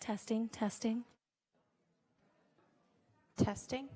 Testing, testing. Testing.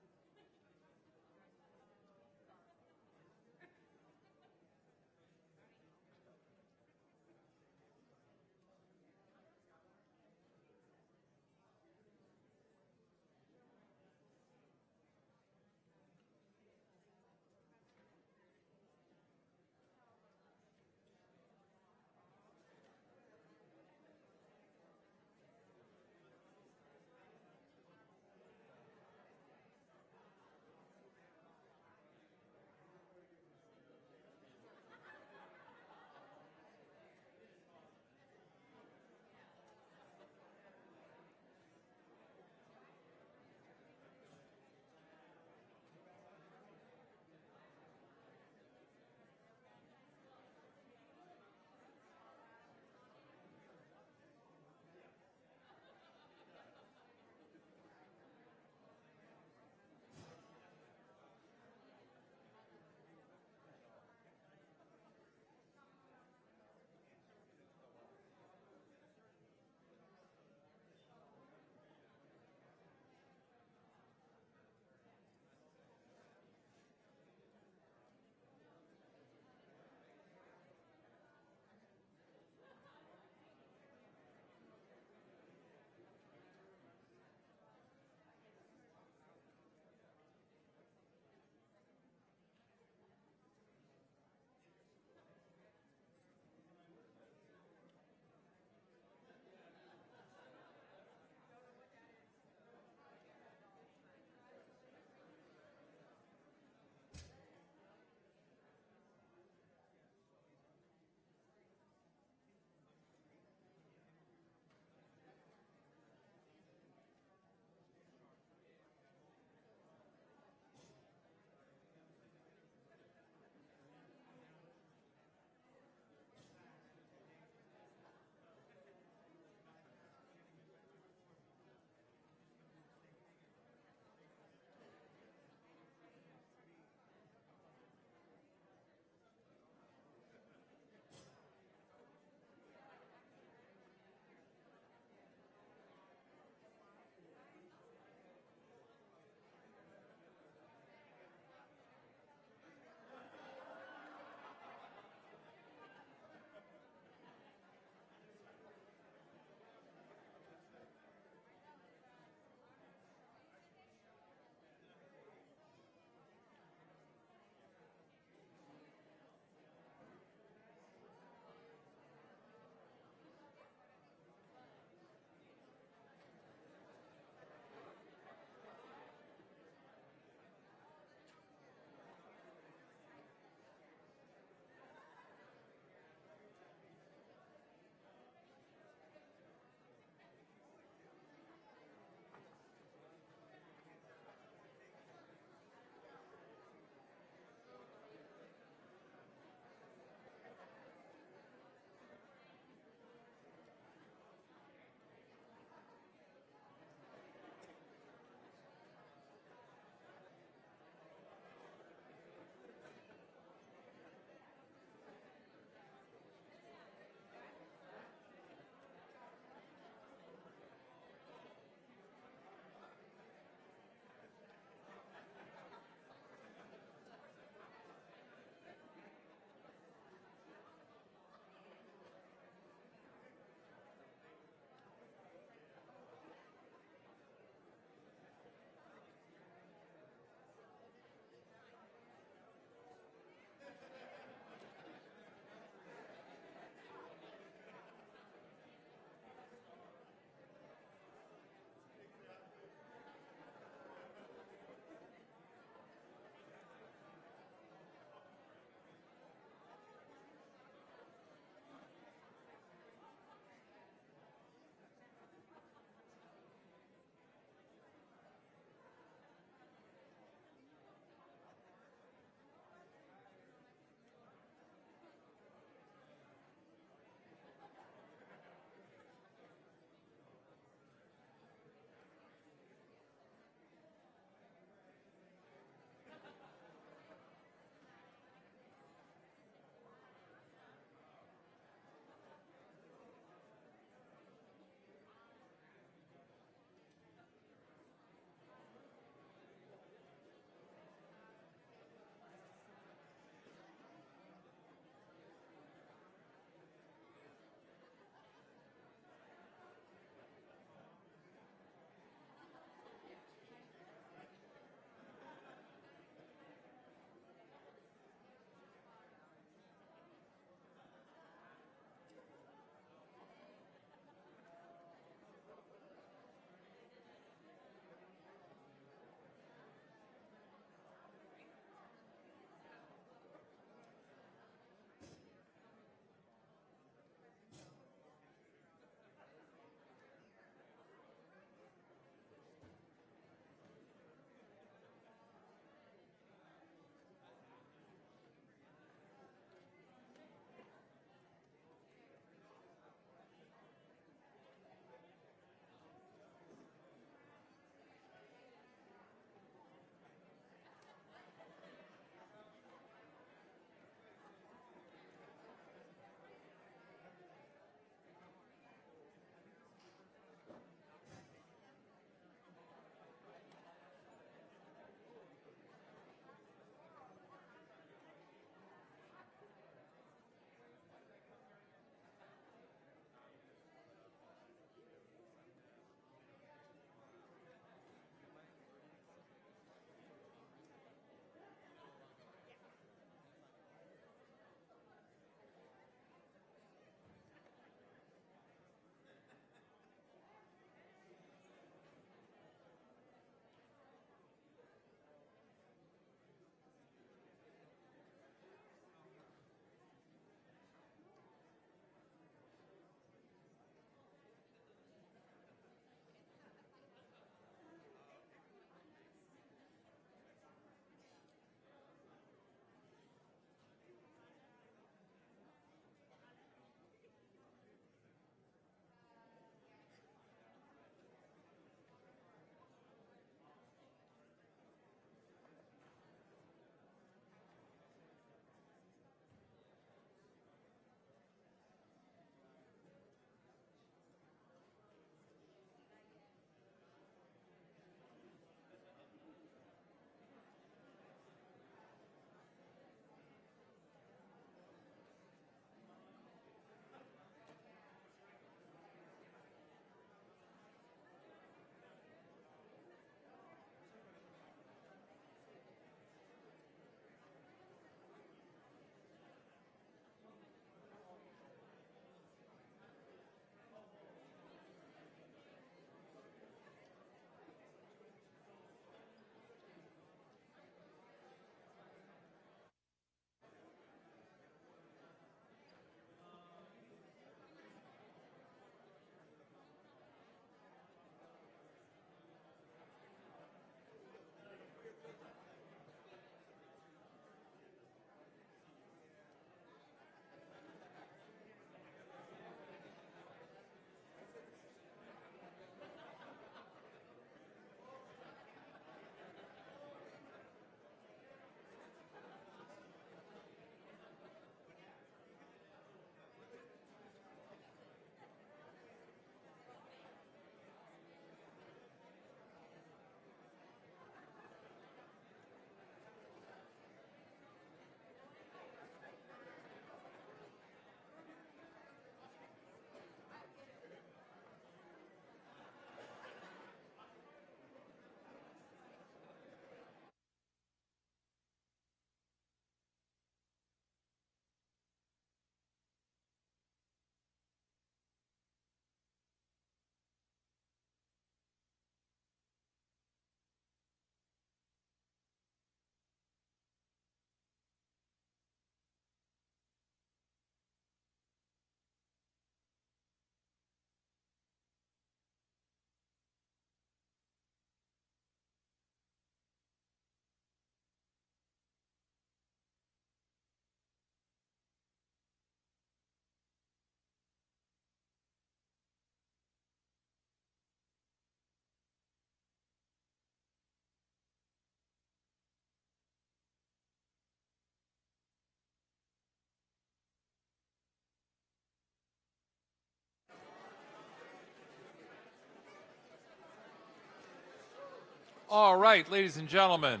All right, ladies and gentlemen,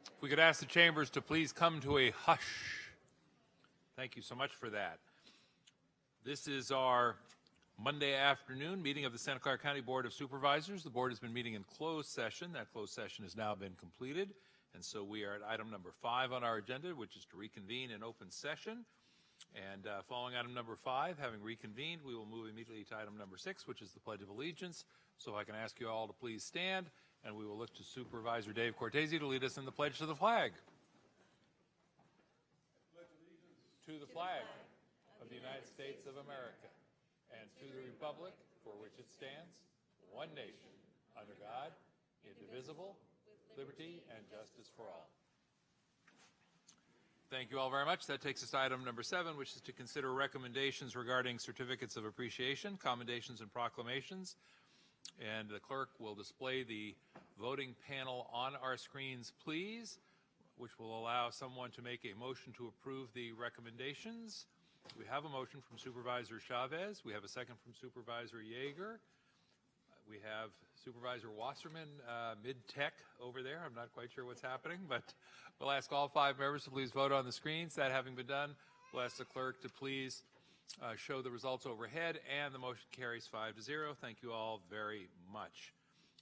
if we could ask the chambers to please come to a hush. Thank you so much for that. This is our Monday afternoon meeting of the Santa Clara County Board of Supervisors. The board has been meeting in closed session. That closed session has now been completed, and so we are at item number 5 on our agenda, which is to reconvene in open session. And following item number 5, having reconvened, we will move immediately to item number 6, which is the Pledge of Allegiance. So I can ask you all to please stand, and we will look to Supervisor Dave Cortese to lead us in the pledge to the flag. To the flag of the United States of America, and to the republic for which it stands, one nation, under God, indivisible, with liberty and justice for all. Thank you all very much. That takes us to item number 7, which is to consider recommendations regarding certificates of appreciation, commendations, and proclamations. And the clerk will display the voting panel on our screens, please, which will allow someone to make a motion to approve the recommendations. We have a motion from Supervisor Chavez. We have a second from Supervisor Yeager. We have Supervisor Wasserman mid-tech over there. I'm not quite sure what's happening, but we'll ask all 5 members to please vote on the screens. That having been done, we'll ask the clerk to please show the results overhead, and the motion carries 5-0. Thank you all very much.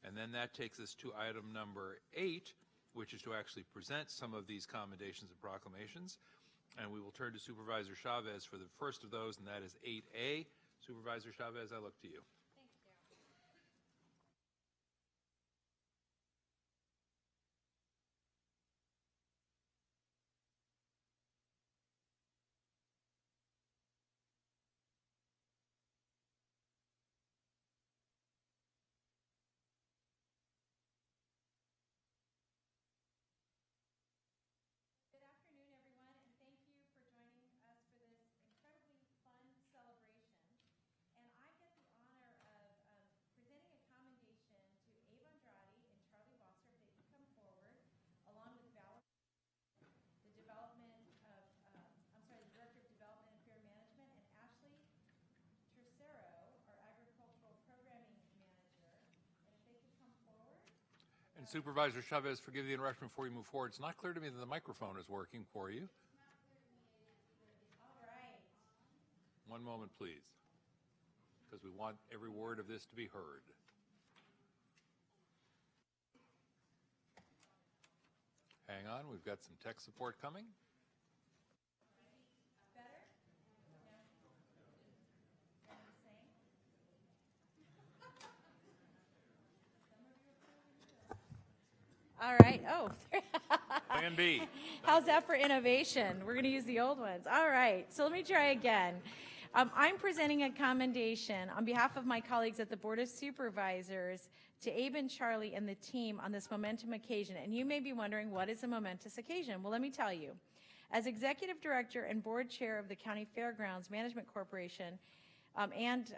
And then that takes us to item number 8, which is to actually present some of these commendations and proclamations. And we will turn to Supervisor Chavez for the first of those, and that is 8A. Supervisor Chavez, I look to you. And Supervisor Chavez, forgive the interruption before you move forward. It's not clear to me that the microphone is working for you. All right. One moment, please, because we want every word of this to be heard. Hang on, we've got some tech support coming. All right. Oh. Plan B. How's that for innovation? We're going to use the old ones. All right. So let me try again. I'm presenting a commendation on behalf of my colleagues at the Board of Supervisors to Abe and Charlie and the team on this momentum occasion. And you may be wondering, what is a momentous occasion? Well, let me tell you. As Executive Director and Board Chair of the County Fairgrounds Management Corporation and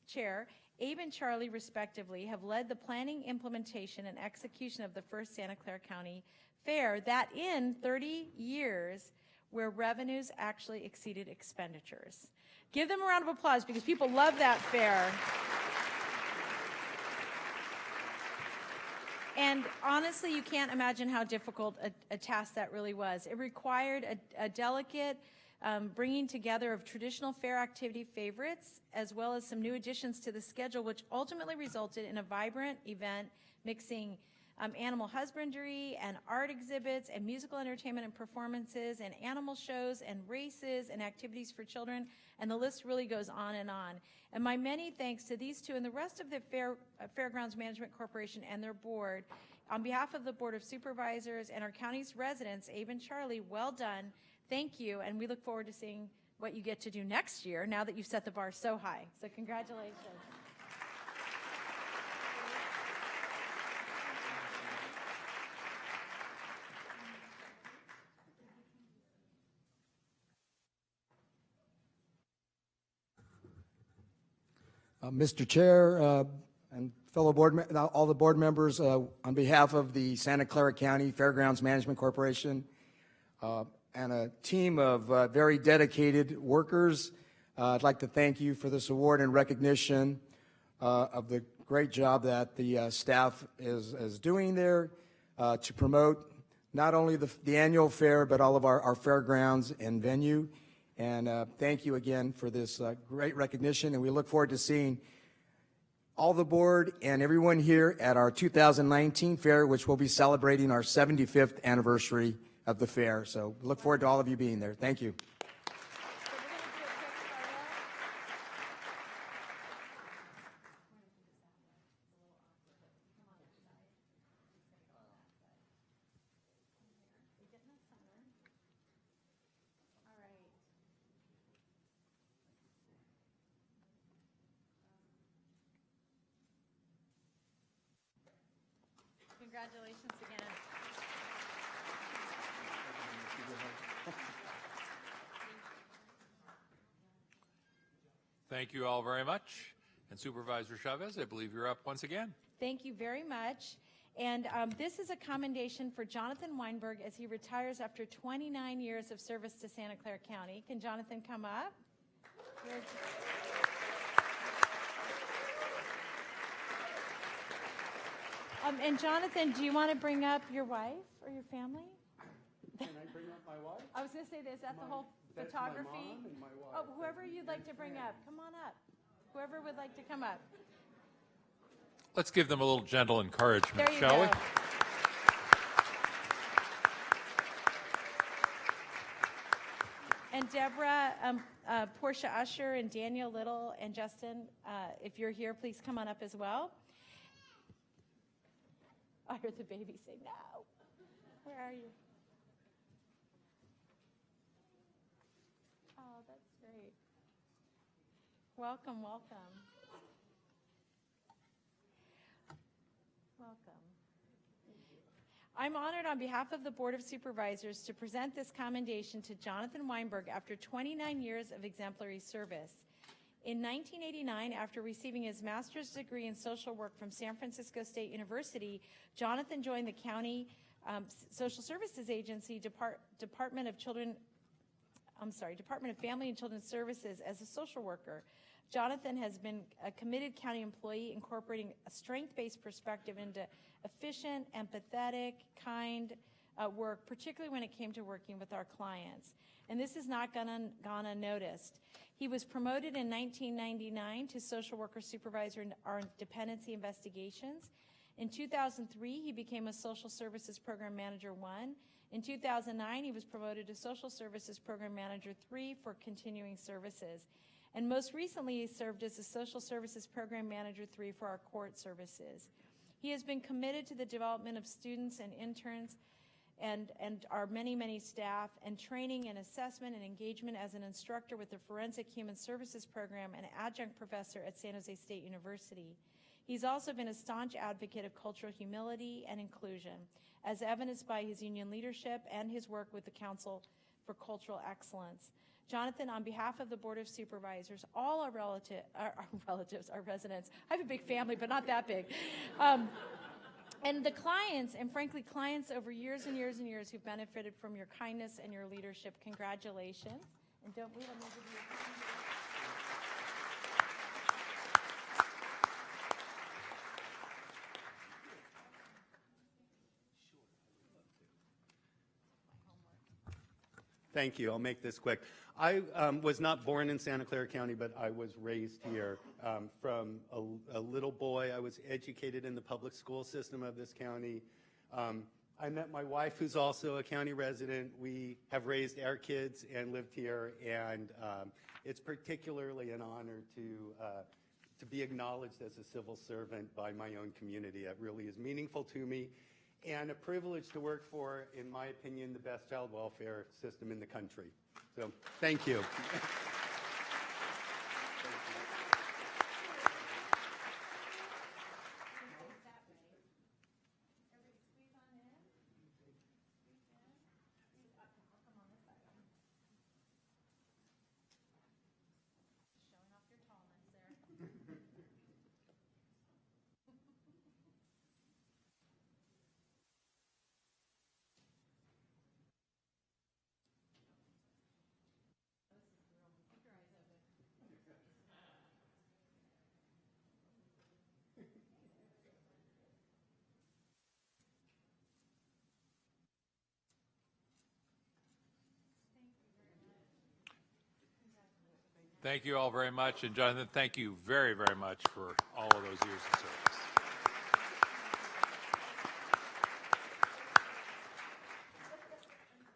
Chair, Abe and Charlie, respectively, have led the planning, implementation, and execution of the first Santa Clara County Fair that in 30 years where revenues actually exceeded expenditures. Give them a round of applause because people love that fair. And honestly, you can't imagine how difficult a task that really was. It required a delicate bringing together of traditional fair activity favorites, as well as some new additions to the schedule, which ultimately resulted in a vibrant event mixing animal husbandry and art exhibits and musical entertainment and performances and animal shows and races and activities for children, and the list really goes on and on. And my many thanks to these two and the rest of the Fairgrounds Management Corporation and their board. On behalf of the Board of Supervisors and our county's residents, Abe and Charlie, well done. Thank you, and we look forward to seeing what you get to do next year now that you've set the bar so high. So congratulations. Mr. Chair and fellow all the board members, on behalf of the Santa Clara County Fairgrounds Management Corporation, and a team of very dedicated workers. I'd like to thank you for this award and recognition of the great job that the staff is doing there to promote not only the annual fair, but all of our fairgrounds and venue. And thank you again for this great recognition, and we look forward to seeing all the board and everyone here at our 2019 fair, which will be celebrating our 75th anniversary of the fair. So look forward to all of you being there. Thank you. Congratulations again. Thank you all very much. And Supervisor Chavez, I believe you're up once again. Thank you very much. And this is a commendation for Jonathan Weinberg as he retires after 29 years of service to Santa Clara County. Can Jonathan come up? And Jonathan, do you want to bring up your wife or your family? Can I bring up my wife? I was going to say, is that the whole That's photography? my mom and my wife. Oh, whoever you'd like to bring up, come on up. Whoever would like to come up. Let's give them a little gentle encouragement, There you shall we? go. And Deborah, Portia Usher, and Daniel Little, and Justin, if you're here, please come on up as well. I heard the baby say no. Where are you? Oh, that's great. Welcome, welcome. Welcome. I'm honored on behalf of the Board of Supervisors to present this commendation to Jonathan Weinberg after 29 years of exemplary service. In 1989, after receiving his master's degree in social work from San Francisco State University, Jonathan joined the County Social Services Agency Department of Family and Children's Services as a social worker. Jonathan has been a committed county employee, incorporating a strength-based perspective into efficient, empathetic, kind work, particularly when it came to working with our clients. And this has not gone unnoticed. He was promoted in 1999 to social worker supervisor in our dependency investigations. In 2003, he became a social services program manager 1. In 2009, he was promoted to social services program manager 3 for continuing services. And most recently, he served as a social services program manager 3 for our court services. He has been committed to the development of students and interns and our many, many staff, and training and assessment and engagement as an instructor with the Forensic Human Services Program and adjunct professor at San Jose State University. He's also been a staunch advocate of cultural humility and inclusion, as evidenced by his union leadership and his work with the Council for Cultural Excellence. Jonathan, on behalf of the Board of Supervisors, all our relatives, our residents, I have a big family, but not that big, and the clients, and frankly, clients over years and years and years who benefited from your kindness and your leadership, congratulations. And don't we let me give you a Thank you. I'll make this quick. I was not born in Santa Clara County, but I was raised here. From a little boy, I was educated in the public school system of this county. I met my wife, who's also a county resident. We have raised our kids and lived here, and it's particularly an honor to be acknowledged as a civil servant by my own community. That really is meaningful to me, and a privilege to work for, in my opinion, the best child welfare system in the country. So, thank you. Thank you all very much. And Jonathan, thank you very, very much for all of those years of service.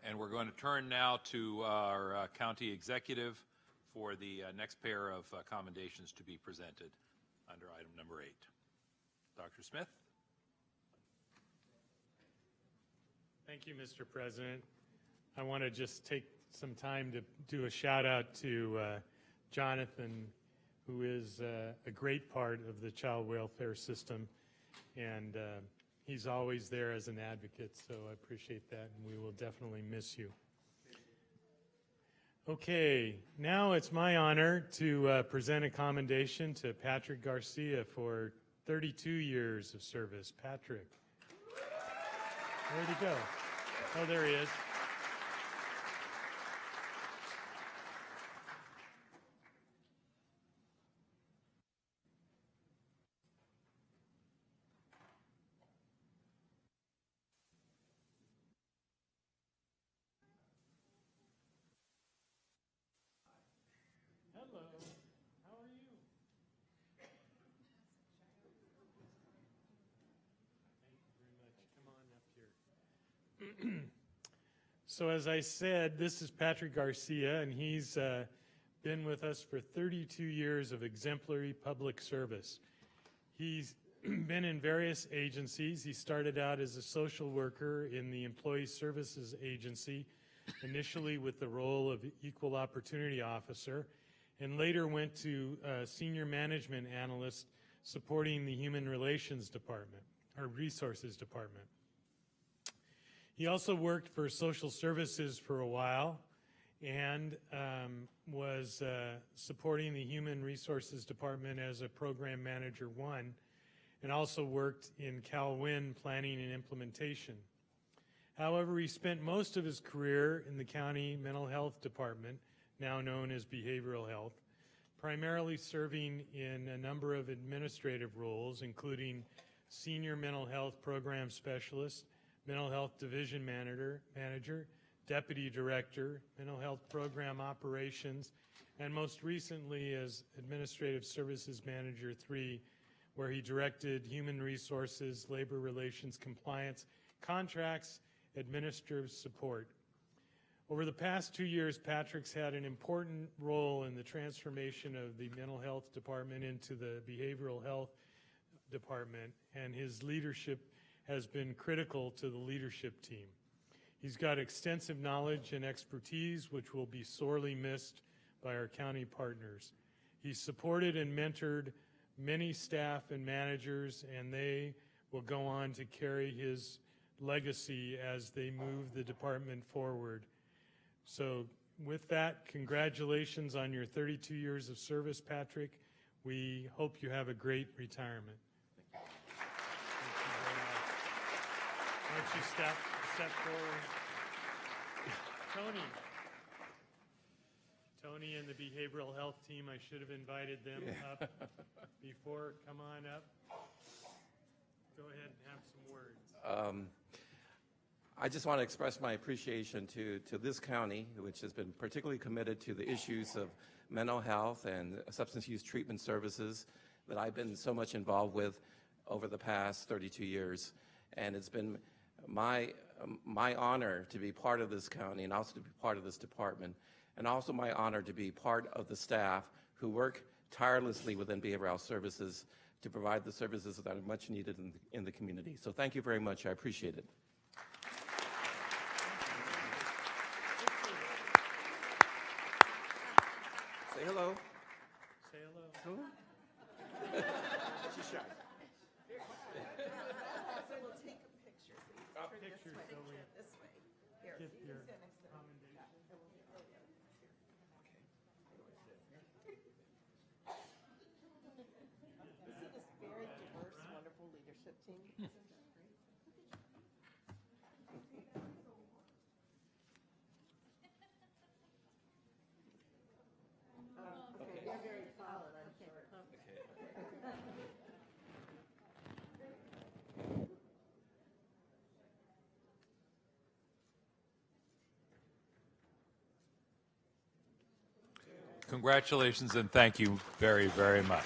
And we're going to turn now to our county executive for the next pair of commendations to be presented under item number 8. Dr. Smith? Thank you, Mr. President. I want to just take some time to do a shout out to Jonathan, who is a great part of the child welfare system, and he's always there as an advocate, so I appreciate that, and we will definitely miss you. Okay, now it's my honor to present a commendation to Patrick Garcia for 32 years of service. Patrick. Where'd he go? Oh, there he is. Hello. How are you? Thank you very much. Come on up here. So as I said, this is Patrick Garcia, and he's been with us for 32 years of exemplary public service. He's been in various agencies. He started out as a social worker in the Employee Services Agency, initially with the role of Equal Opportunity Officer, and later went to Senior Management Analyst supporting the Human Relations Department, or Resources Department. He also worked for Social Services for a while and was supporting the Human Resources Department as a Program Manager 1, and also worked in CalWIN Planning and Implementation. However, he spent most of his career in the County Mental Health Department, now known as Behavioral Health, primarily serving in a number of administrative roles, including Senior Mental Health Program Specialist, Mental Health Division Manager, Deputy Director, Mental Health Program Operations, and most recently as Administrative Services Manager 3, where he directed Human Resources, Labor Relations Compliance, Contracts, Administrative Support. Over the past 2 years, Patrick's had an important role in the transformation of the Mental Health Department into the Behavioral Health Department, and his leadership has been critical to the leadership team. He's got extensive knowledge and expertise, which will be sorely missed by our county partners. He's supported and mentored many staff and managers, and they will go on to carry his legacy as they move the department forward. So with that, congratulations on your 32 years of service, Patrick. We hope you have a great retirement. Why don't you step forward? Tony and the behavioral health team, I should have invited them up before. Come on up. Go ahead and have some words. I just want to express my appreciation to this county, which has been particularly committed to the issues of mental health and substance use treatment services that I've been so much involved with over the past 32 years. And it's been my honor to be part of this county and also to be part of this department, and also my honor to be part of the staff who work tirelessly within behavioral health services to provide the services that are much needed in the community. So thank you very much. I appreciate it. Say hello. Say hello. Hello. She's shy. So we'll take a picture. So you just turn Pictures, so we this way. Here, get so you your can stand next to them. commendation. You see this very diverse, wonderful leadership team? Okay, you're very tall and I'm short. Congratulations and thank you very, very much.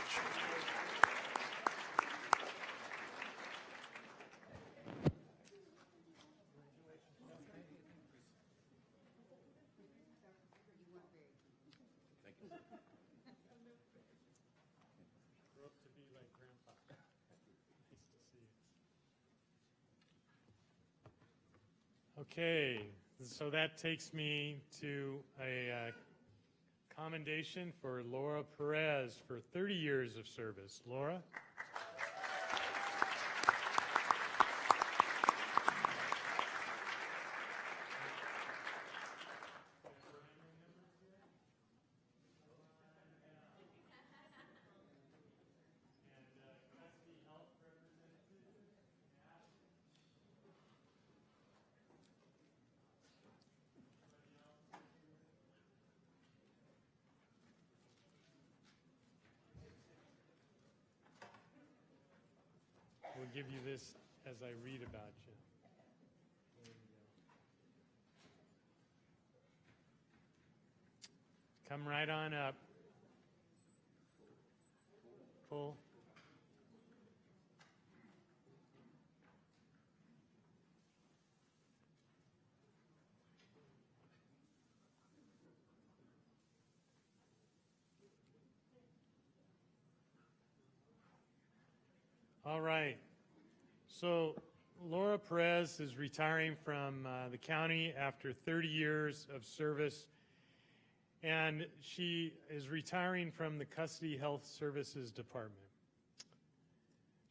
Okay, so that takes me to a commendation for Laura Perez for 30 years of service. Laura? We'll give you this as I read about you. There you go. Come right on up. Pull. All right. So Laura Perez is retiring from the county after 30 years of service, and she is retiring from the Custody Health Services Department.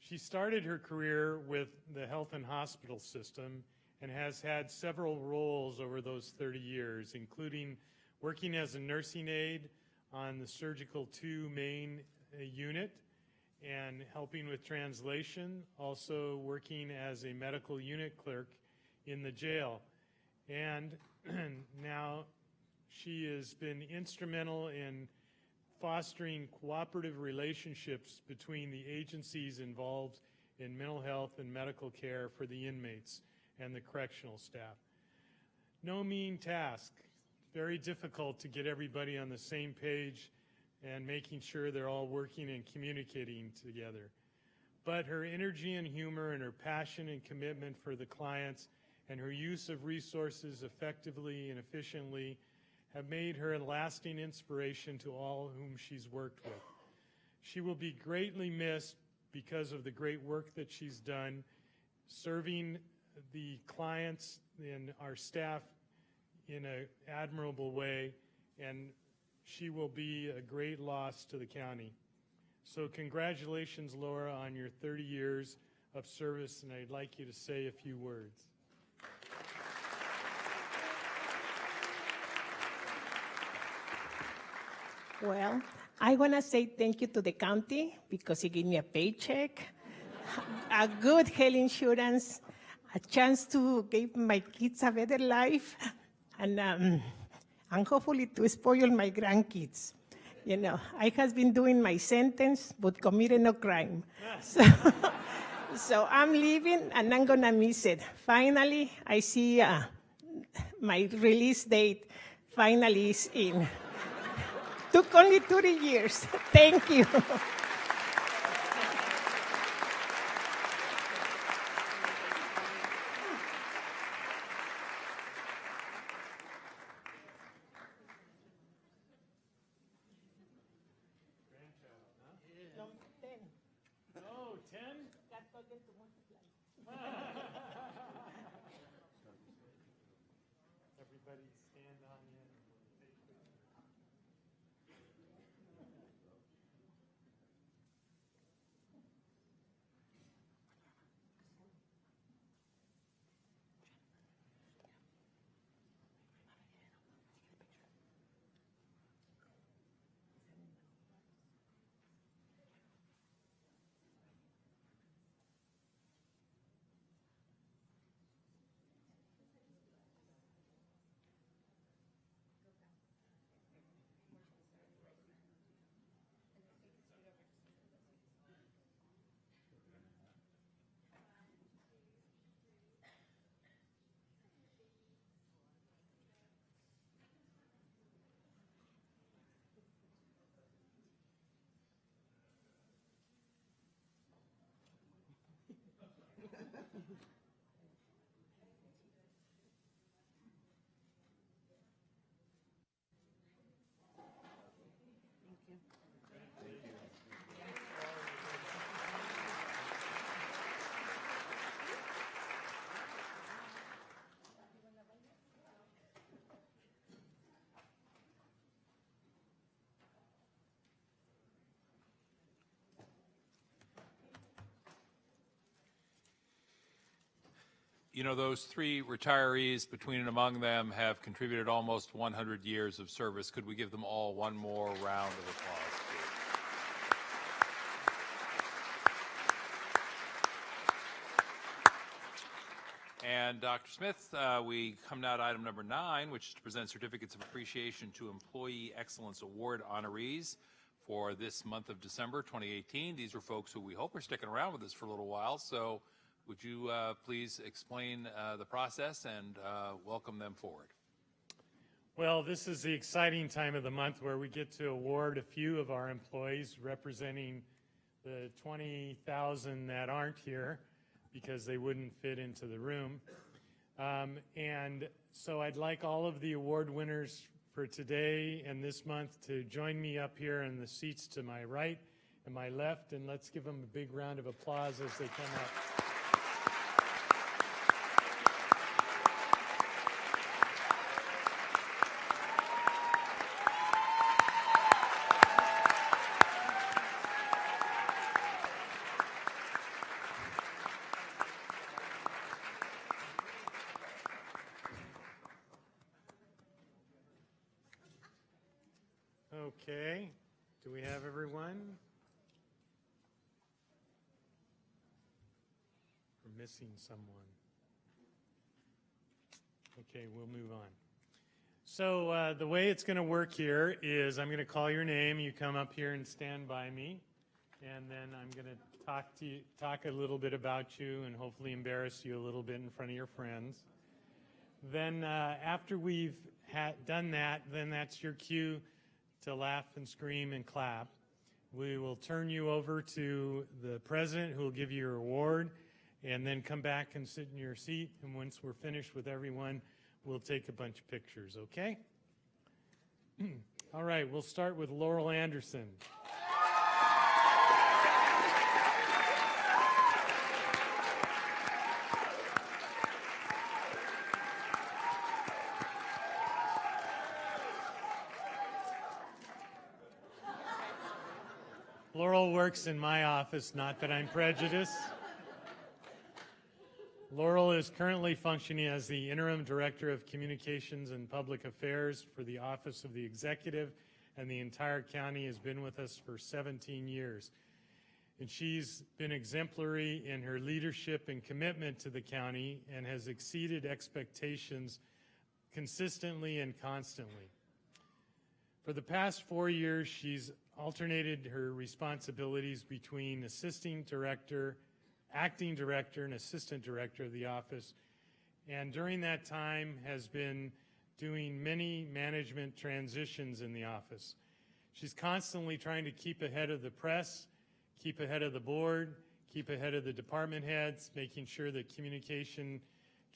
She started her career with the health and hospital system and has had several roles over those 30 years, including working as a nursing aide on the Surgical 2 main unit, and helping with translation, also working as a medical unit clerk in the jail. And now she has been instrumental in fostering cooperative relationships between the agencies involved in mental health and medical care for the inmates and the correctional staff. No mean task. Very difficult to get everybody on the same page and making sure they're all working and communicating together. But her energy and humor and her passion and commitment for the clients and her use of resources effectively and efficiently have made her a lasting inspiration to all whom she's worked with. She will be greatly missed because of the great work that she's done serving the clients and our staff in an admirable way, and she will be a great loss to the county. So congratulations, Laura, on your 30 years of service, and I'd like you to say a few words. Well, I want to say thank you to the county because he gave me a paycheck, a good health insurance, a chance to give my kids a better life, and hopefully to spoil my grandkids. You know, I have been doing my sentence, but committed no crime. So I'm leaving, and I'm going to miss it. Finally, I see my release date finally is in. Took only 30 years. Thank you. Oh, 10? Everybody stand on in. You know, those three retirees, between and among them, have contributed almost 100 years of service. Could we give them all one more round of applause, please? And Dr. Smith, we come now to item number 9, which is to present certificates of appreciation to Employee Excellence Award honorees for this month of December 2018. These are folks who we hope are sticking around with us for a little while, so would you please explain the process and welcome them forward? Well, this is the exciting time of the month where we get to award a few of our employees representing the 20,000 that aren't here because they wouldn't fit into the room. And so I'd like all of the award winners for today and this month to join me up here in the seats to my right and my left, and let's give them a big round of applause as they come up. Okay, do we have everyone? We're missing someone. Okay, we'll move on. So the way it's going to work here is I'm going to call your name. You come up here and stand by me, and then I'm going to talk a little bit about you and hopefully embarrass you a little bit in front of your friends. Then after we've done that, then that's your cue to laugh and scream and clap. We will turn you over to the president who will give you your award and then come back and sit in your seat. And once we're finished with everyone, we'll take a bunch of pictures, okay? All right, we'll start with Laurel Anderson. Laurel works in my office, not that I'm prejudiced. Laurel is currently functioning as the Interim Director of Communications and Public Affairs for the Office of the Executive, and the entire county has been with us for 17 years. And she's been exemplary in her leadership and commitment to the county and has exceeded expectations consistently and constantly. For the past 4 years, she's alternated her responsibilities between assistant director, acting director, and assistant director of the office, and during that time has been doing many management transitions in the office. She's constantly trying to keep ahead of the press, keep ahead of the board, keep ahead of the department heads, making sure that communication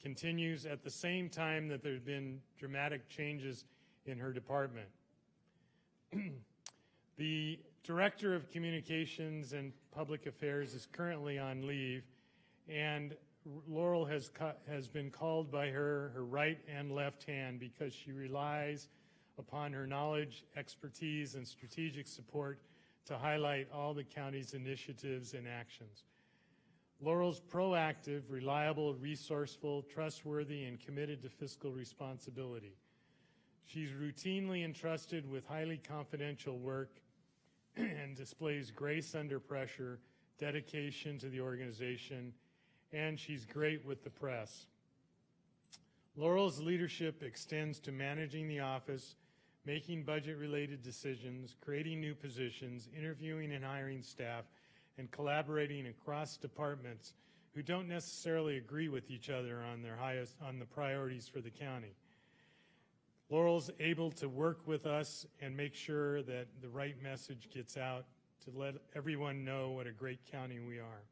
continues at the same time that there have been dramatic changes in her department. The Director of Communications and Public Affairs is currently on leave, and Laurel has been called by her right and left hand because she relies upon her knowledge, expertise, and strategic support to highlight all the county's initiatives and actions. Laurel's proactive, reliable, resourceful, trustworthy, and committed to fiscal responsibility. She's routinely entrusted with highly confidential work and displays grace under pressure, dedication to the organization, and she's great with the press. Laurel's leadership extends to managing the office, making budget-related decisions, creating new positions, interviewing and hiring staff, and collaborating across departments who don't necessarily agree with each other on the priorities for the county. Laurel's able to work with us and make sure that the right message gets out to let everyone know what a great county we are.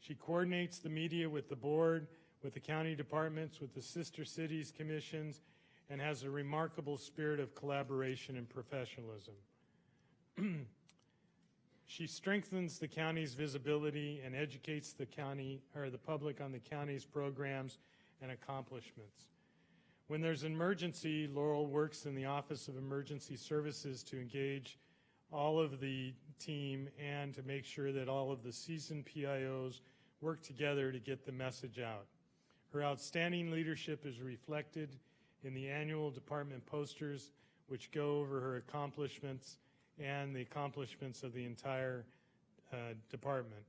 She coordinates the media with the board, with the county departments, with the sister cities commissions, and has a remarkable spirit of collaboration and professionalism. She strengthens the county's visibility and educates the county or the public on the county's programs and accomplishments. When there's an emergency, Laurel works in the Office of Emergency Services to engage all of the team and to make sure that all of the seasoned PIOs work together to get the message out. Her outstanding leadership is reflected in the annual department posters, which go over her accomplishments and the accomplishments of the entire department.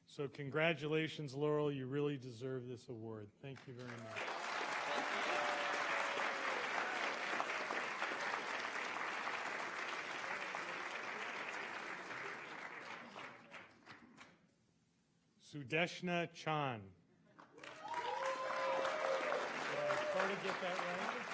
So congratulations, Laurel. You really deserve this award. Thank you very much. Sudeshna Chan. Did I sort of get that right?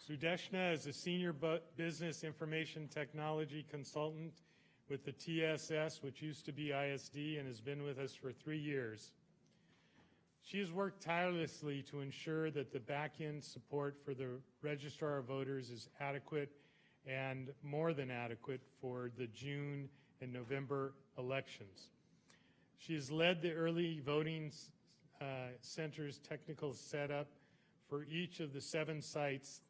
Sudeshna is a senior business information technology consultant with the TSS, which used to be ISD, and has been with us for 3 years. She has worked tirelessly to ensure that the back-end support for the Registrar of Voters is adequate and more than adequate for the June and November elections. She has led the early voting center's technical setup for each of the 7 sites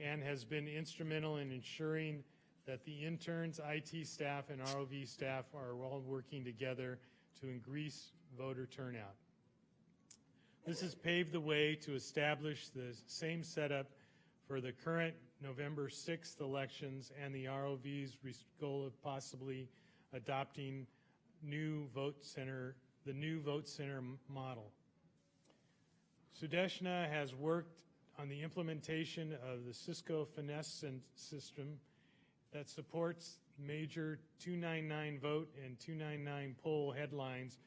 and has been instrumental in ensuring that the interns, IT staff, and ROV staff are all working together to increase voter turnout. This has paved the way to establish the same setup for the current November 6th elections and the ROV's goal of possibly adopting the new vote center model. Sudeshna has worked on the implementation of the Cisco Finesse system that supports major 299 vote and 299 poll headlines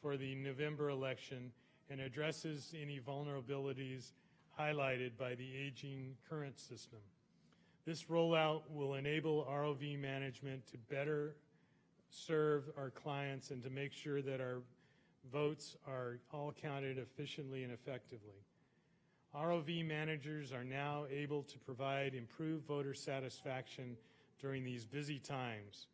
for the November election and addresses any vulnerabilities highlighted by the aging current system. This rollout will enable ROV management to better serve our clients and to make sure that our votes are all counted efficiently and effectively. ROV managers are now able to provide improved voter satisfaction during these busy times.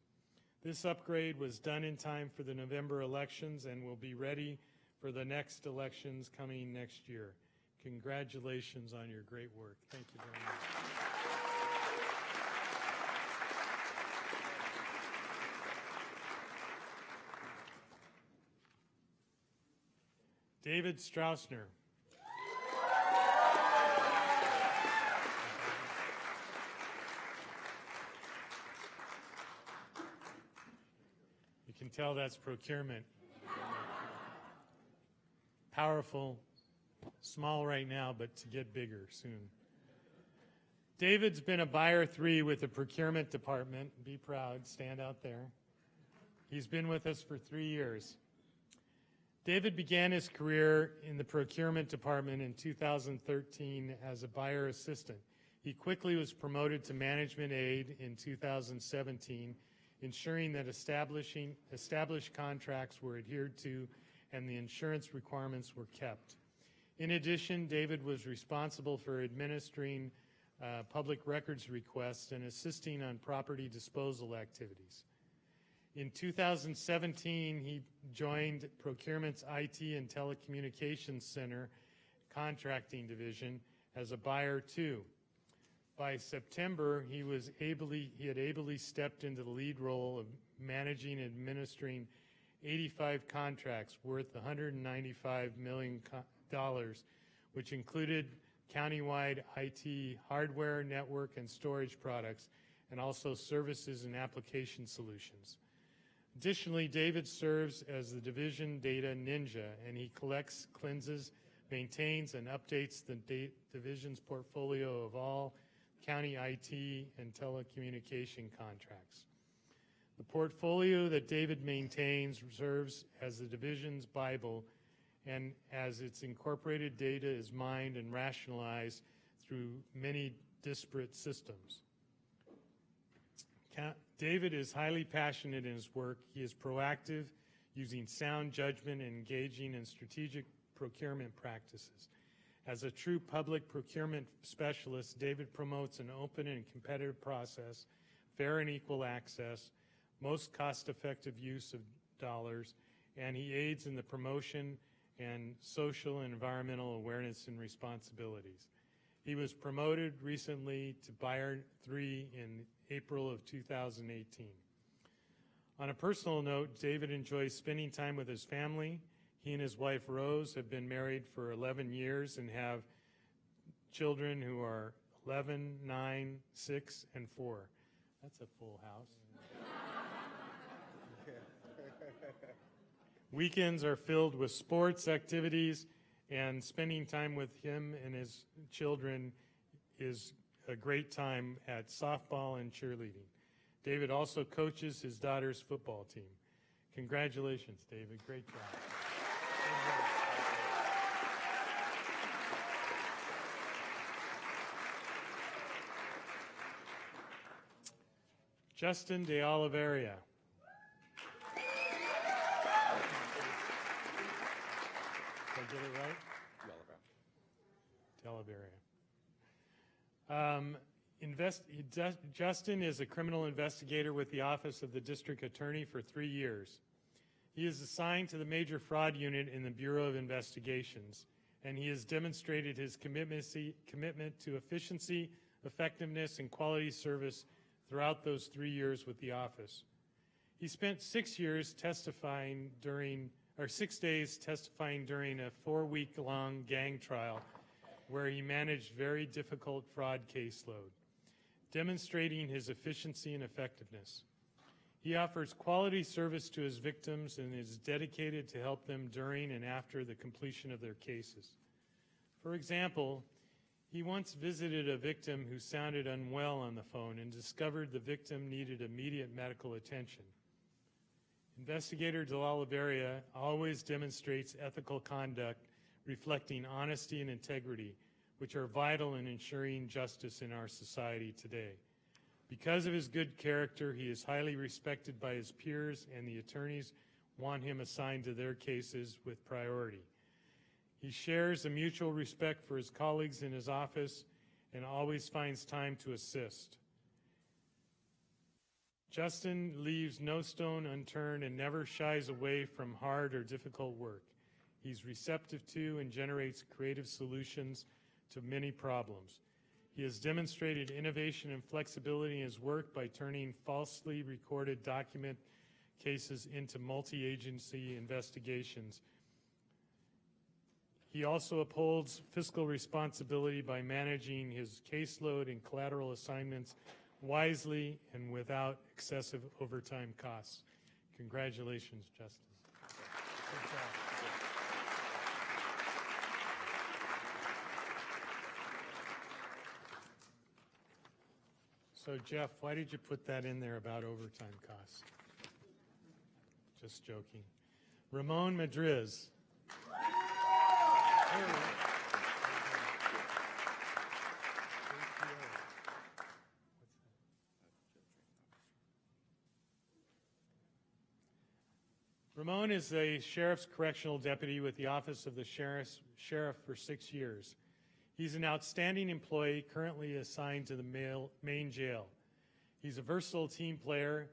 This upgrade was done in time for the November elections and will be ready for the next elections coming next year. Congratulations on your great work. Thank you very much. David Strausner. You can tell that's procurement. Powerful, small right now, but to get bigger soon. David's been a buyer 3 with the procurement department. Be proud, stand out there. He's been with us for 3 years. David began his career in the procurement department in 2013 as a buyer assistant. He quickly was promoted to management aide in 2017, ensuring that established contracts were adhered to and the insurance requirements were kept. In addition, David was responsible for administering public records requests and assisting on property disposal activities. In 2017, he joined Procurement's IT and Telecommunications Center contracting division as a buyer 2. By September, he had ably stepped into the lead role of managing and administering 85 contracts worth $195 million, which included countywide IT hardware, network, and storage products, and also services and application solutions. Additionally, David serves as the division data ninja, and he collects, cleanses, maintains, and updates the division's portfolio of all county IT and telecommunication contracts. The portfolio that David maintains serves as the division's Bible, and as its incorporated data is mined and rationalized through many disparate systems. David is highly passionate in his work. He is proactive, using sound judgment and engaging in strategic procurement practices. As a true public procurement specialist, David promotes an open and competitive process, fair and equal access, most cost-effective use of dollars, and he aids in the promotion and social and environmental awareness and responsibilities. He was promoted recently to Buyer 3 in April of 2018. On a personal note, David enjoys spending time with his family. He and his wife Rose have been married for 11 years and have children who are 11, 9, 6, and 4. That's a full house. Weekends are filled with sports activities, and spending time with him and his children is a great time at softball and cheerleading. David also coaches his daughter's football team. Congratulations, David. Great job. Justin de Oliveira. Did I get it right? Justin is a criminal investigator with the Office of the District Attorney for 3 years. He is assigned to the Major Fraud Unit in the Bureau of Investigations, and he has demonstrated his commitment to efficiency, effectiveness, and quality service throughout those 3 years with the office. He spent 6 days testifying during a 4-week-long gang trial where he managed very difficult fraud caseload, demonstrating his efficiency and effectiveness. He offers quality service to his victims and is dedicated to help them during and after the completion of their cases. For example, he once visited a victim who sounded unwell on the phone and discovered the victim needed immediate medical attention. Investigator de Oliveira always demonstrates ethical conduct reflecting honesty and integrity, which are vital in ensuring justice in our society today. Because of his good character, he is highly respected by his peers, and the attorneys want him assigned to their cases with priority. He shares a mutual respect for his colleagues in his office and always finds time to assist. Justin leaves no stone unturned and never shies away from hard or difficult work. He's receptive to and generates creative solutions to many problems. He has demonstrated innovation and flexibility in his work by turning falsely recorded document cases into multi-agency investigations. He also upholds fiscal responsibility by managing his caseload and collateral assignments wisely and without excessive overtime costs. Congratulations, Justin. Good job. So, Jeff, why did you put that in there about overtime costs? Just joking. Ramon Madriz. Ramon is a sheriff's correctional deputy with the Office of the Sheriff for 6 years. He's an outstanding employee currently assigned to the main jail. He's a versatile team player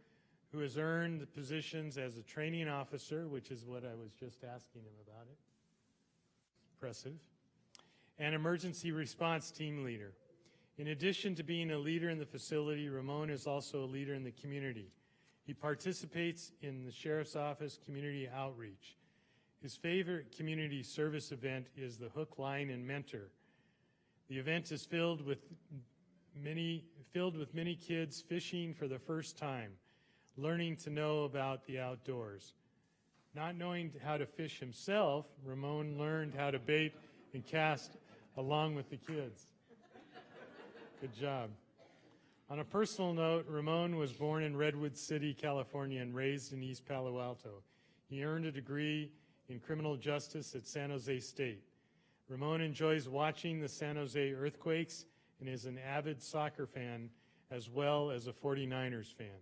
who has earned the positions as a training officer, which is what I was just asking him about it. Impressive. And emergency response team leader. In addition to being a leader in the facility, Ramon is also a leader in the community. He participates in the Sheriff's Office community outreach. His favorite community service event is the Hook, Line, and Mentor. The event is filled with many kids fishing for the first time, learning to know about the outdoors. Not knowing how to fish himself, Ramon learned how to bait and cast along with the kids. Good job. On a personal note, Ramon was born in Redwood City, California, and raised in East Palo Alto. He earned a degree in criminal justice at San Jose State. Ramon enjoys watching the San Jose Earthquakes and is an avid soccer fan as well as a 49ers fan.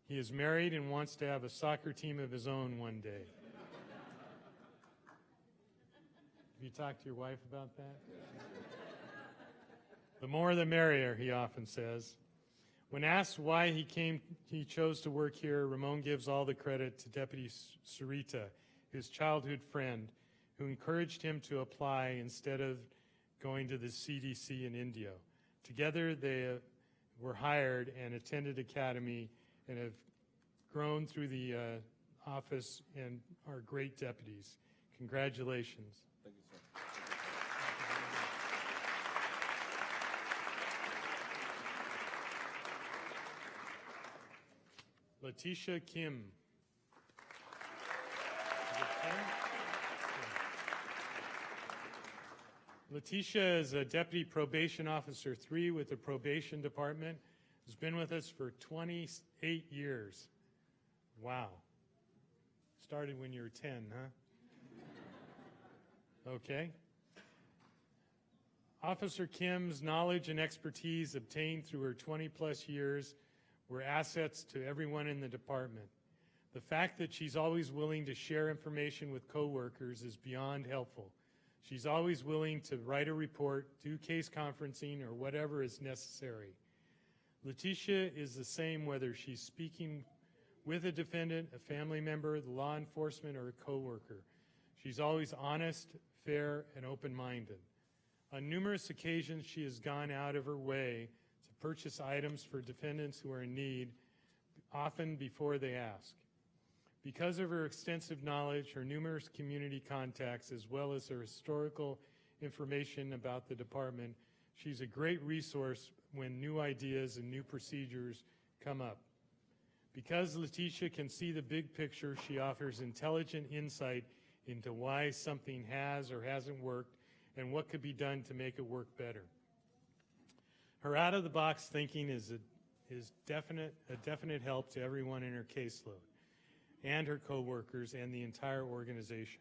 He is married and wants to have a soccer team of his own one day. Have you talked to your wife about that? The more the merrier, he often says. When asked why he chose to work here, Ramon gives all the credit to Deputy Sarita, his childhood friend, who encouraged him to apply instead of going to the CDC in Indio. Together, they were hired and attended academy and have grown through the office and are great deputies. Congratulations. Thank you, sir. Letitia Kim. Is it Kim? Yeah. Letitia is a Deputy Probation Officer 3 with the Probation Department. Has been with us for 28 years. Wow. Started when you were 10, huh? Okay. Officer Kim's knowledge and expertise obtained through her 20-plus years were assets to everyone in the department. The fact that she's always willing to share information with coworkers is beyond helpful. She's always willing to write a report, do case conferencing, or whatever is necessary. Letitia is the same whether she's speaking with a defendant, a family member, the law enforcement, or a coworker. She's always honest, fair, and open-minded. On numerous occasions, she has gone out of her way to purchase items for defendants who are in need, often before they ask. Because of her extensive knowledge, her numerous community contacts, as well as her historical information about the department, she's a great resource when new ideas and new procedures come up. Because Letitia can see the big picture, she offers intelligent insight into why something has or hasn't worked and what could be done to make it work better. Her out-of-the-box thinking is a definite help to everyone in her caseload and her coworkers and the entire organization.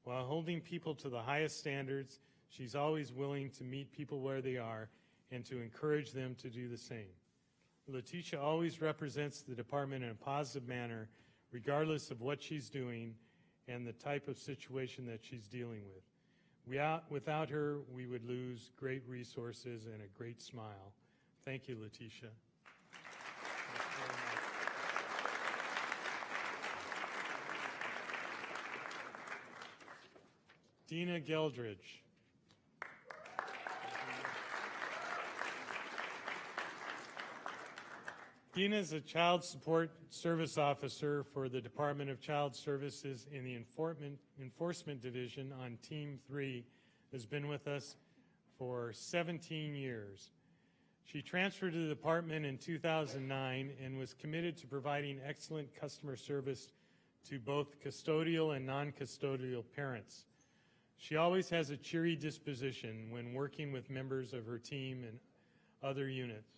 While holding people to the highest standards, she's always willing to meet people where they are and to encourage them to do the same. Letitia always represents the department in a positive manner, regardless of what she's doing and the type of situation that she's dealing with. Without her, we would lose great resources and a great smile. Thank you, Letitia. Dina Geldridge. Dina is a Child Support Service Officer for the Department of Child Services in the Enforcement Division on Team 3, has been with us for 17 years. She transferred to the department in 2009 and was committed to providing excellent customer service to both custodial and non-custodial parents. She always has a cheery disposition when working with members of her team and other units.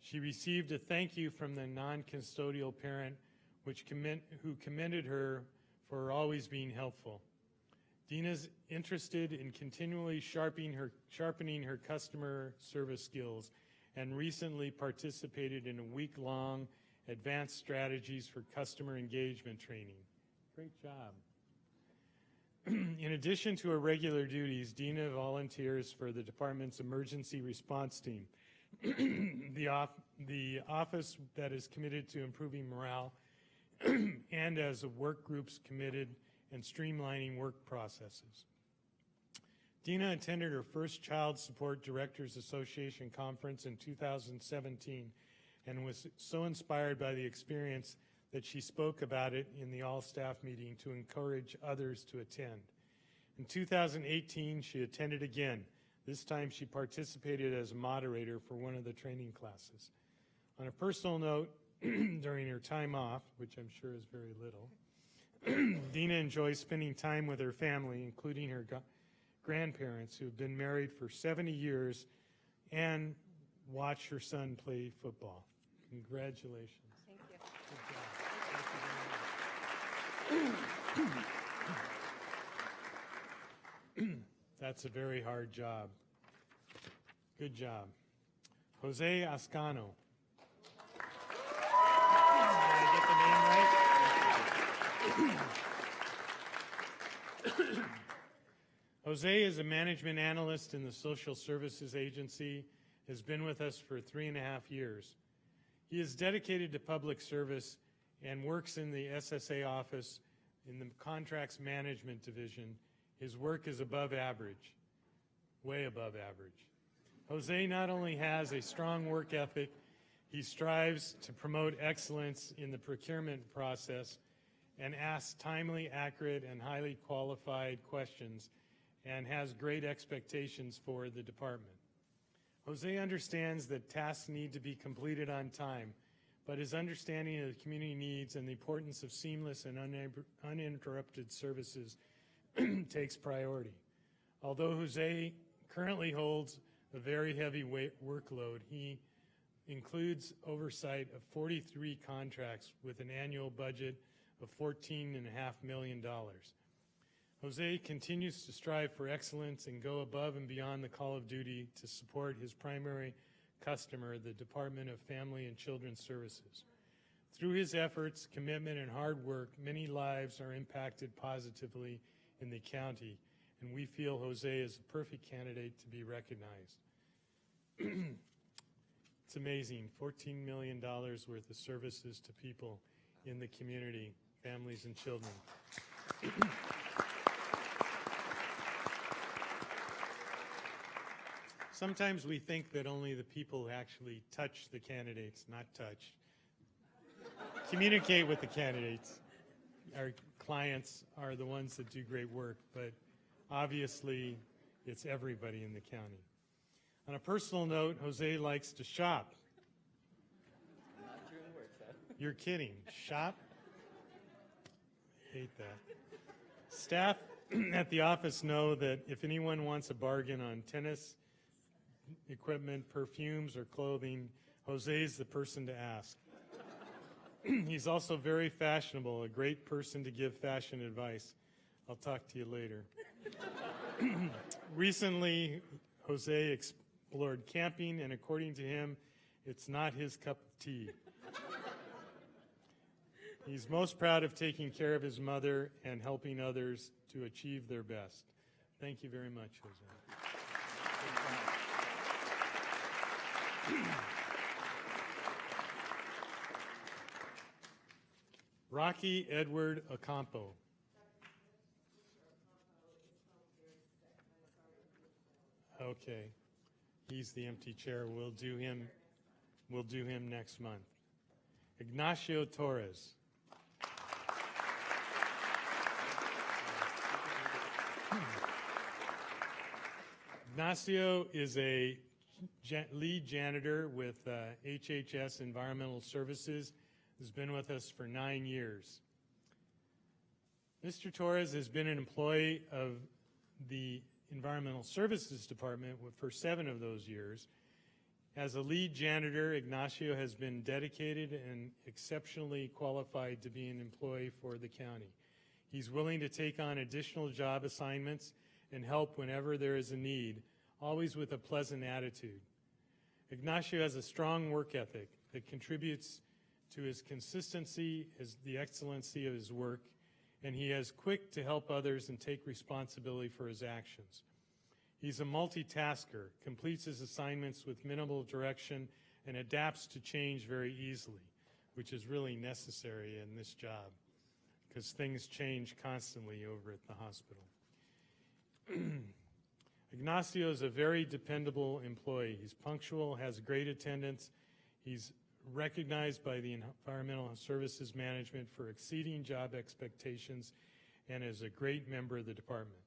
She received a thank you from the non-custodial parent who commended her for always being helpful. Dina's interested in continually sharpening her customer service skills and recently participated in a week-long advanced strategies for customer engagement training. Great job. In addition to her regular duties, Dina volunteers for the department's emergency response team, the office that is committed to improving morale and as a work group's committed and streamlining work processes. Dina attended her first Child Support Directors Association conference in 2017 and was so inspired by the experience that she spoke about it in the all-staff meeting to encourage others to attend. In 2018, she attended again. This time she participated as a moderator for one of the training classes. On a personal note, during her time off, which I'm sure is very little, Dina enjoys spending time with her family, including her grandparents who have been married for 70 years, and watch her son play football. Congratulations. Thank you. Good job. Thank you very much. That's a very hard job. Good job. Jose Ascano. Jose is a management analyst in the Social Services Agency, has been with us for 3.5 years. He is dedicated to public service and works in the SSA office in the Contracts Management Division. His work is above average, way above average. Jose not only has a strong work ethic, he strives to promote excellence in the procurement process and asks timely, accurate, and highly qualified questions and has great expectations for the department. Jose understands that tasks need to be completed on time, but his understanding of the community needs and the importance of seamless and uninterrupted services takes priority. Although Jose currently holds a very heavy workload, he includes oversight of 43 contracts with an annual budget of $14.5 million. Jose continues to strive for excellence and go above and beyond the call of duty to support his primary customer, the Department of Family and Children's Services. Through his efforts, commitment, and hard work, many lives are impacted positively in the county, and we feel Jose is a perfect candidate to be recognized. It's amazing, $14 million worth of services to people in the community, families and children. Sometimes we think that only the people who actually touch the candidates, not touch, communicate with the candidates. Our clients are the ones that do great work, but obviously it's everybody in the county. On a personal note, Jose likes to shop. You're kidding. Shop? Hate that. Staff at the office know that if anyone wants a bargain on tennis equipment, perfumes, or clothing, Jose's the person to ask. He's also very fashionable, a great person to give fashion advice. I'll talk to you later. Recently, Jose explored camping, and according to him, it's not his cup of tea. He's most proud of taking care of his mother and helping others to achieve their best. Thank you very much, Jose. Rocky Edward Ocampo. Okay, he's the empty chair. We'll do him next month. Ignacio Torres. Ignacio is a lead janitor with HHS Environmental Services, who's been with us for 9 years. Mr. Torres has been an employee of the Environmental Services Department for 7 of those years. As a lead janitor, Ignacio has been dedicated and exceptionally qualified to be an employee for the county. He's willing to take on additional job assignments and help whenever there is a need, always with a pleasant attitude. Ignacio has a strong work ethic that contributes to his consistency, the excellency of his work, and he is quick to help others and take responsibility for his actions. He's a multitasker, completes his assignments with minimal direction, and adapts to change very easily, which is really necessary in this job because things change constantly over at the hospital. Ignacio is a very dependable employee. He's punctual, has great attendance. He's recognized by the Environmental Services Management for exceeding job expectations and is a great member of the department.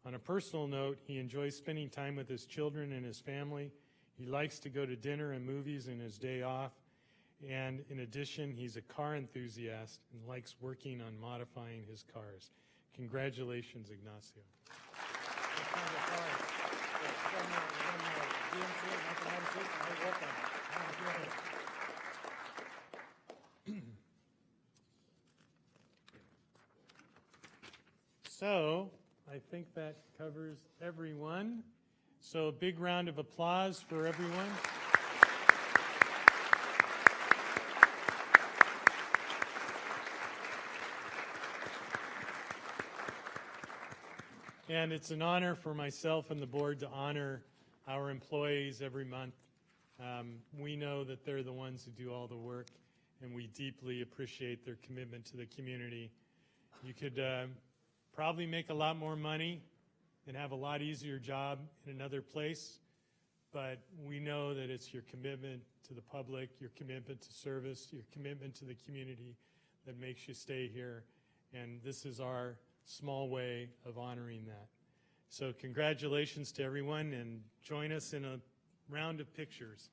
On a personal note, he enjoys spending time with his children and his family. He likes to go to dinner and movies in his day off. And in addition, he's a car enthusiast and likes working on modifying his cars. Congratulations, Ignacio. So, I think that covers everyone. So, a big round of applause for everyone. And it's an honor for myself and the board to honor our employees every month. We know that they're the ones who do all the work, and we deeply appreciate their commitment to the community. You could probably make a lot more money and have a lot easier job in another place, but we know that it's your commitment to the public, your commitment to service, your commitment to the community that makes you stay here, and this is our small way of honoring that. So congratulations to everyone, and join us in a round of pictures.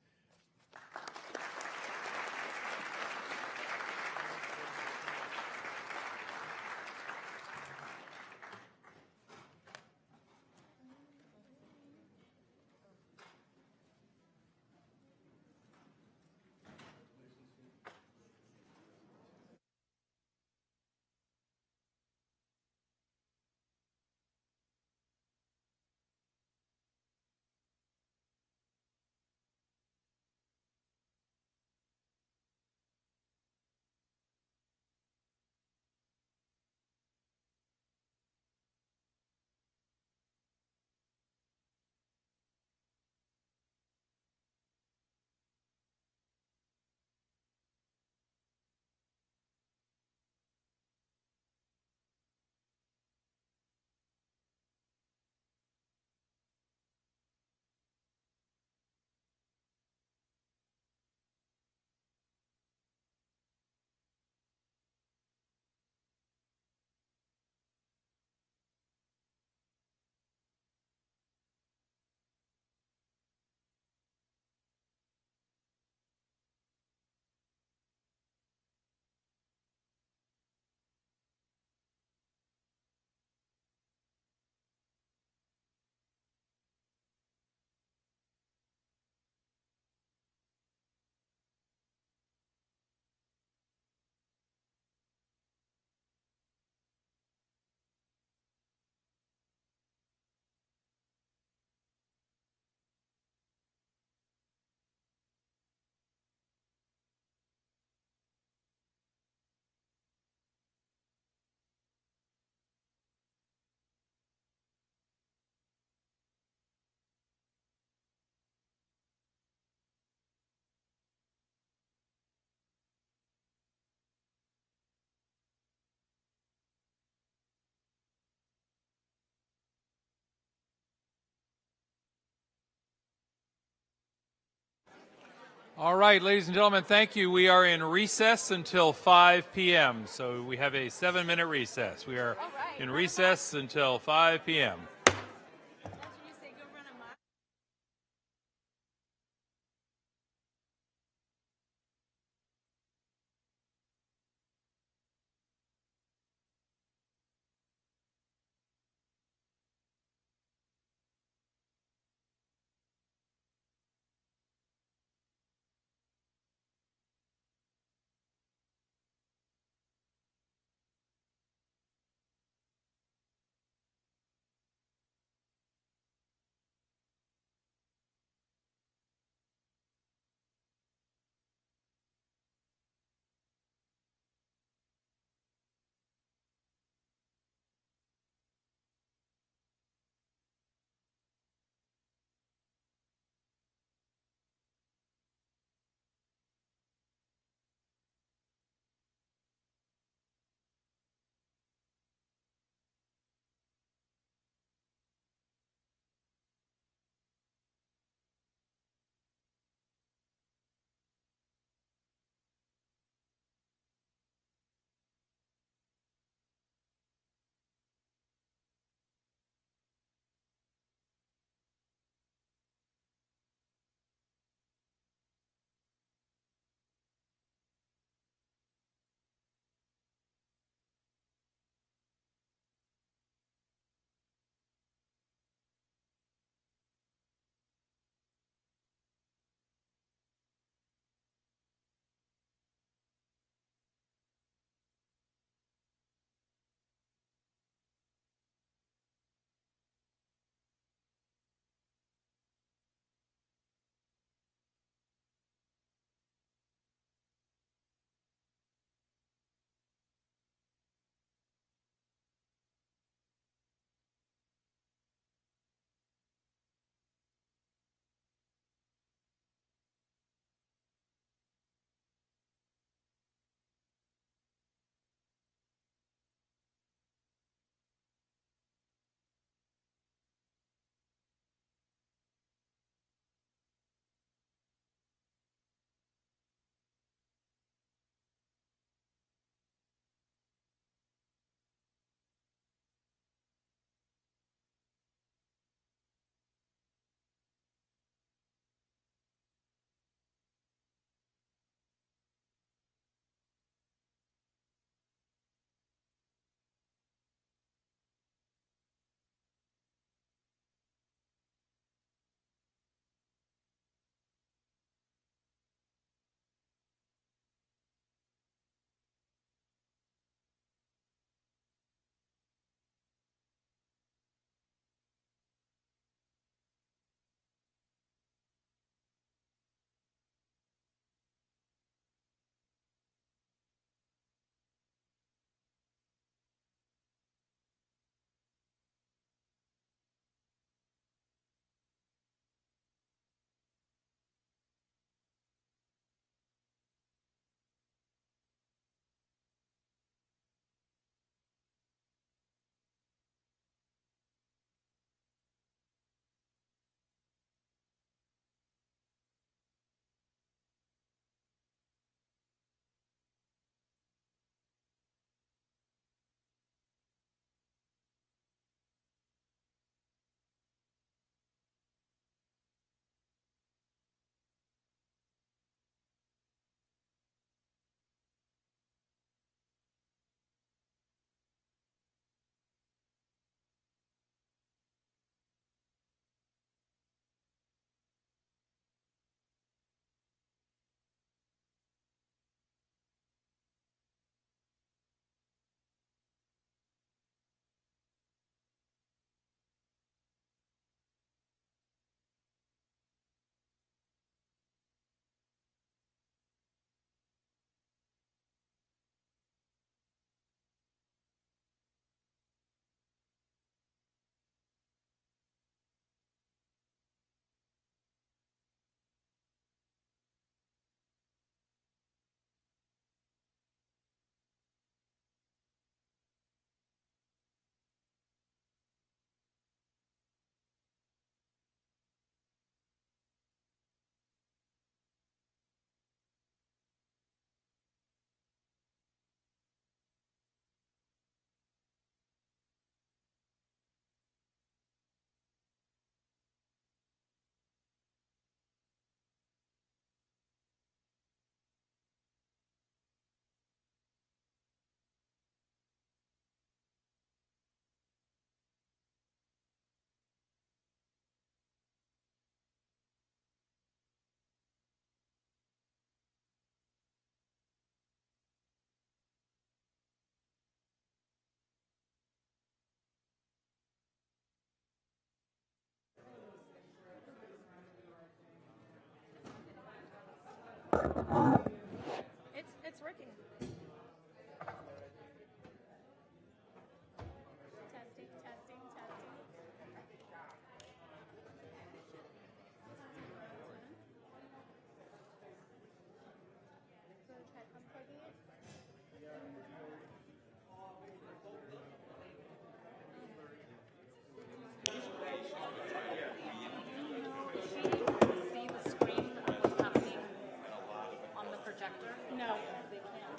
All right, ladies and gentlemen, thank you. We are in recess until 5 p.m., so we have a 7-minute recess. We are in recess until 5 p.m.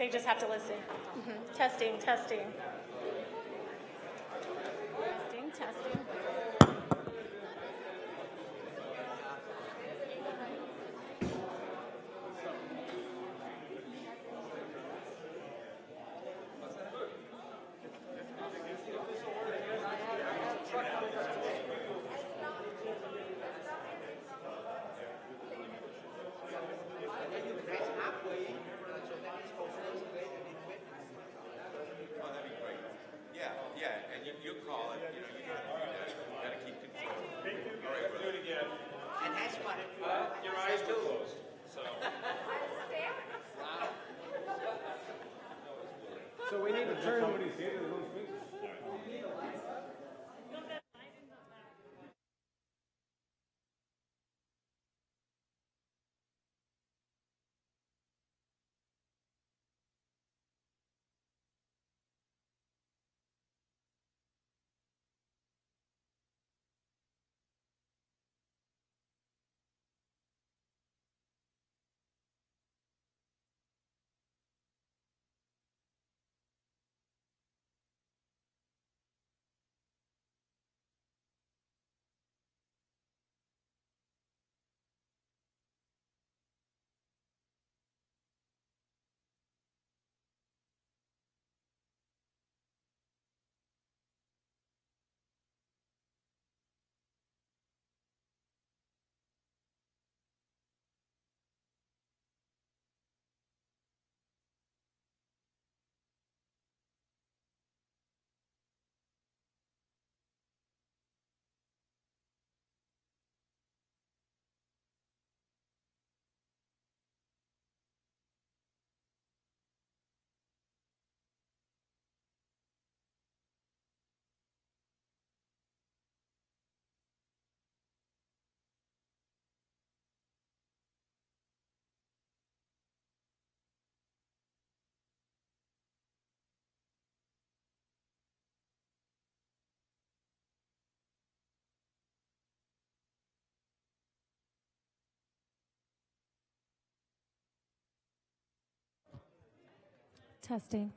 you just have to listen. Testing, testing. Testing, testing. So we need to turn. Testing.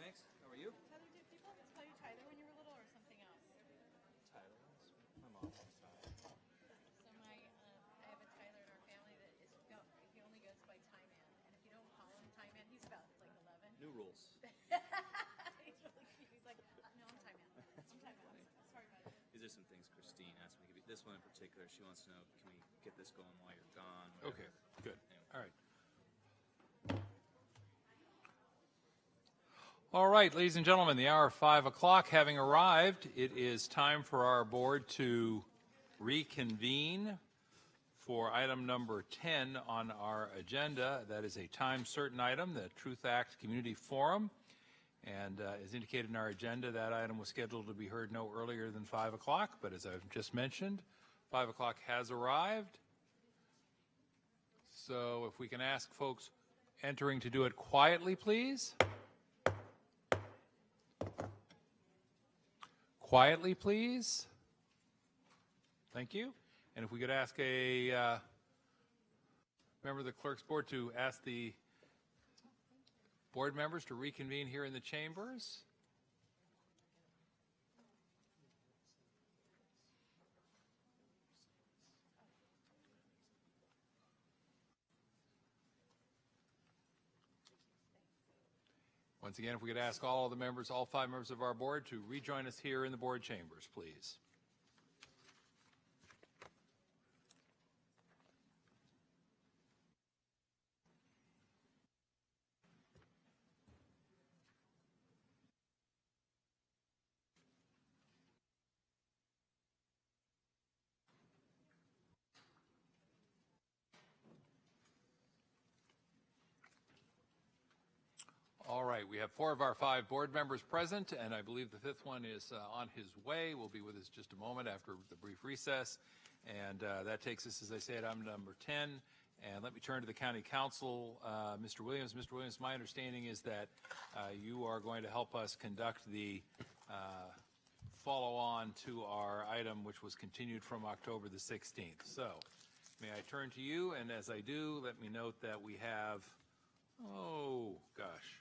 Thanks. How are you? Tyler, did people call you Tyler when you were little or something else? Tyler. My mom. So I have a Tyler in our family that is he only goes by Ty Man, and if you don't call him Ty Man, he's about like 11. New rules. He's really cute. He's like, no, I'm Ty Man. I'm Ty Man. Sorry about it. These are some things Christine asked me to give you. This one in particular, she wants to know, can we get this going while you're gone. Okay, good. All right. All right, ladies and gentlemen, the hour of 5 o'clock having arrived, it is time for our board to reconvene for item number 10 on our agenda. That is a time-certain item, the Truth Act Community Forum. And as indicated in our agenda, that item was scheduled to be heard no earlier than 5 o'clock. But as I've just mentioned, 5 o'clock has arrived. So if we can ask folks entering to do it quietly, please. Quietly, please. Thank you. And if we could ask a member of the clerk's board to ask the board members to reconvene here in the chambers. Once again, if we could ask all of the members, all 5 members of our board, to rejoin us here in the board chambers, please. All right, we have 4 of our 5 board members present, and I believe the 5th one is on his way. Will be with us just a moment after the brief recess. And that takes us, as I said, item number 10. And let me turn to the County Council, Mr. Williams. Mr. Williams, my understanding is that you are going to help us conduct the follow-on to our item, which was continued from October the 16th. So may I turn to you, and as I do, let me note that we have, oh, gosh,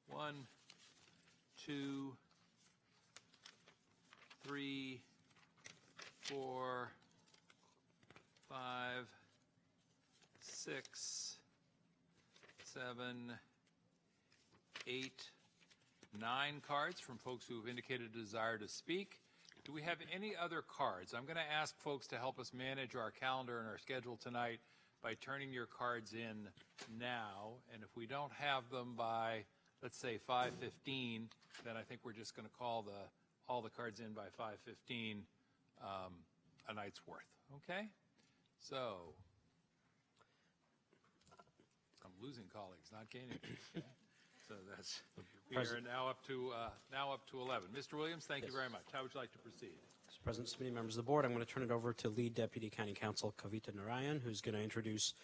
1, 2, 3, 4, 5, 6, 7, 8, 9 cards from folks who have indicated a desire to speak. Do we have any other cards? I'm going to ask folks to help us manage our calendar and our schedule tonight by turning your cards in now. And if we don't have them by, let's say, 5:15, then I think we're just going to call all the cards in by 5:15 a night's worth. Okay? So I'm losing colleagues, not gaining. Okay? So that's, we are now up to 11. Mr. Williams, thank you very much. How would you like to proceed? Mr. President, committee members of the board, I'm going to turn it over to Lead Deputy County Counsel Kavita Narayan, who's going to introduce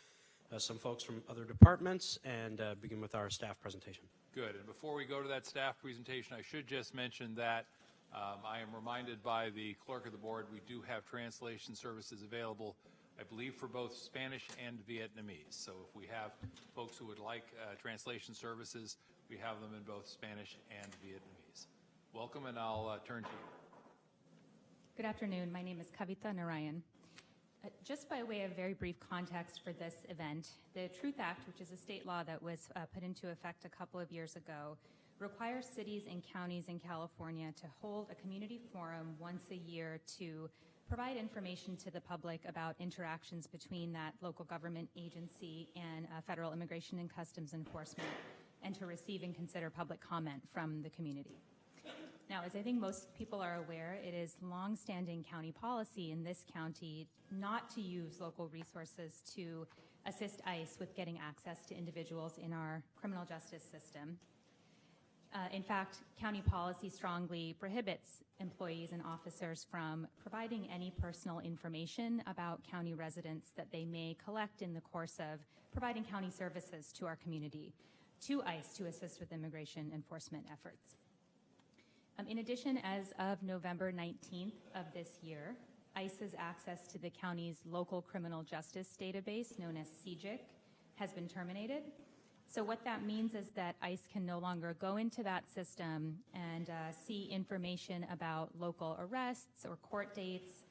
some folks from other departments and begin with our staff presentation. Good. And before we go to that staff presentation, I should just mention that I am reminded by the clerk of the board, we do have translation services available, I believe, for both Spanish and Vietnamese. So if we have folks who would like translation services, we have them in both Spanish and Vietnamese. Welcome, and I'll turn to you. Good afternoon. My name is Kavita Narayan. Just by way of very brief context for this event, the Truth Act, which is a state law that was put into effect a couple of years ago, requires cities and counties in California to hold a community forum once a year to provide information to the public about interactions between that local government agency and federal immigration and customs enforcement, and to receive and consider public comment from the community. Now, as I think most people are aware, it is longstanding county policy in this county not to use local resources to assist ICE with getting access to individuals in our criminal justice system. In fact, county policy strongly prohibits employees and officers from providing any personal information about county residents that they may collect in the course of providing county services to our community, to ICE to assist with immigration enforcement efforts. In addition, as of November 19th of this year, ICE's access to the county's local criminal justice database, known as CJIC, has been terminated. So what that means is that ICE can no longer go into that system and see information about local arrests or court dates,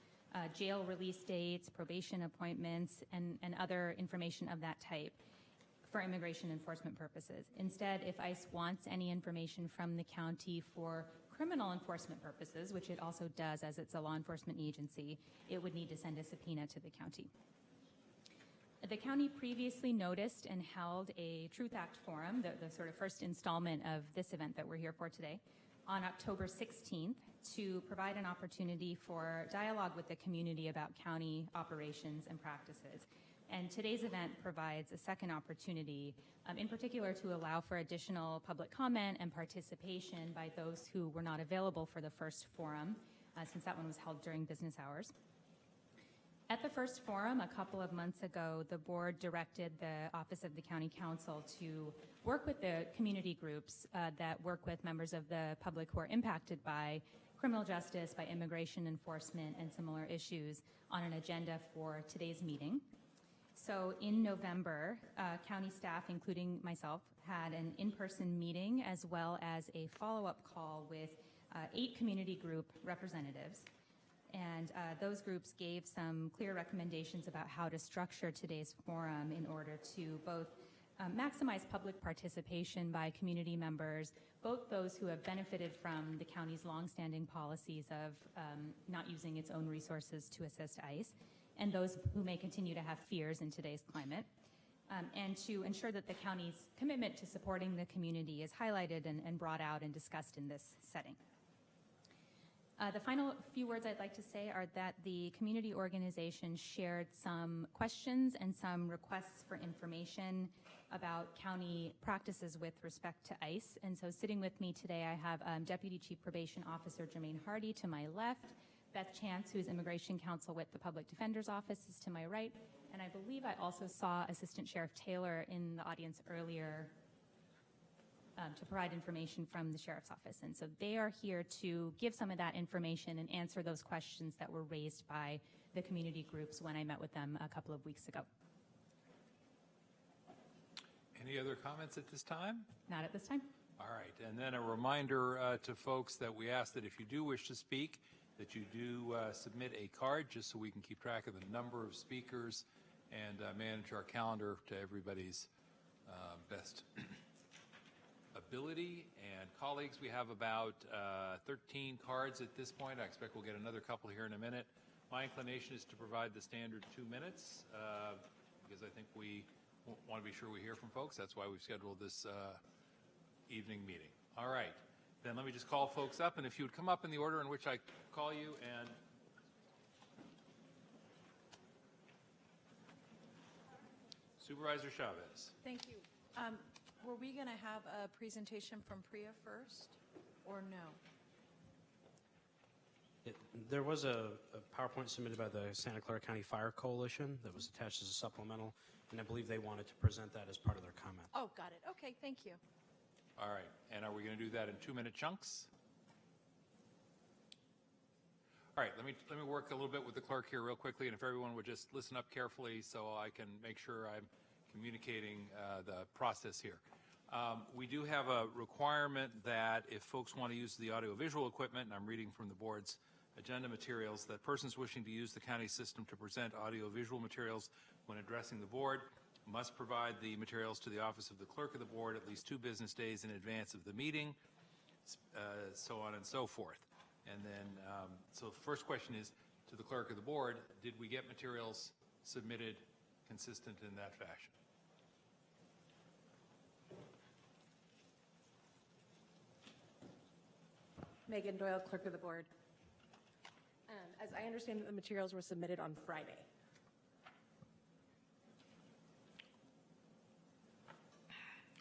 jail release dates, probation appointments, and other information of that type for immigration enforcement purposes. Instead, if ICE wants any information from the county for criminal enforcement purposes, which it also does as it's a law enforcement agency, it would need to send a subpoena to the county. The county previously noticed and held a Truth Act forum, the sort of first installment of this event that we're here for today, on October 16th to provide an opportunity for dialogue with the community about county operations and practices. And today's event provides a second opportunity, in particular to allow for additional public comment and participation by those who were not available for the first forum, since that one was held during business hours. At the first forum, a couple of months ago, the board directed the Office of the County Council to work with the community groups that work with members of the public who are impacted by criminal justice, by immigration enforcement, and similar issues on an agenda for today's meeting. So in November, county staff, including myself, had an in-person meeting as well as a follow-up call with 8 community group representatives. And those groups gave some clear recommendations about how to structure today's forum in order to both maximize public participation by community members, both those who have benefited from the county's longstanding policies of not using its own resources to assist ICE, and those who may continue to have fears in today's climate, and to ensure that the county's commitment to supporting the community is highlighted and brought out and discussed in this setting. The final few words I'd like to say are that the community organization shared some questions and some requests for information about county practices with respect to ICE. And so sitting with me today, I have Deputy Chief Probation Officer Jermaine Hardy to my left, Beth Chance, who is Immigration Counsel with the Public Defender's Office, is to my right, and I believe I also saw Assistant Sheriff Taylor in the audience earlier to provide information from the Sheriff's Office. And so they are here to give some of that information and answer those questions that were raised by the community groups when I met with them a couple of weeks ago. Any other comments at this time? Not at this time. All right, and then a reminder to folks that we ask that if you do wish to speak, that you do submit a card just so we can keep track of the number of speakers and manage our calendar to everybody's best ability. And colleagues, we have about 13 cards at this point. I expect we'll get another couple here in a minute. My inclination is to provide the standard 2 minutes because I think we want to be sure we hear from folks. That's why we've scheduled this evening meeting. All right, then let me just call folks up, and if you would come up in the order in which I call you. And Supervisor Chavez. Thank you. Were we going to have a presentation from Priya first, or no? There was a PowerPoint submitted by the Santa Clara County Fire Coalition that was attached as a supplemental, and I believe they wanted to present that as part of their comment. Oh, got it. Okay, thank you. All right, and are we going to do that in 2-minute chunks? All right, let me work a little bit with the clerk here real quickly, and if everyone would just listen up carefully so I can make sure I'm communicating the process here. We do have a requirement that if folks want to use the audiovisual equipment, and I'm reading from the board's agenda materials, that persons wishing to use the county system to present audiovisual materials when addressing the board must provide the materials to the office of the clerk of the board at least 2 business days in advance of the meeting, so on and so forth. And then, so the first question is to the clerk of the board, did we get materials submitted consistent in that fashion? Megan Doyle, Clerk of the Board. As I understand it, the materials were submitted on Friday.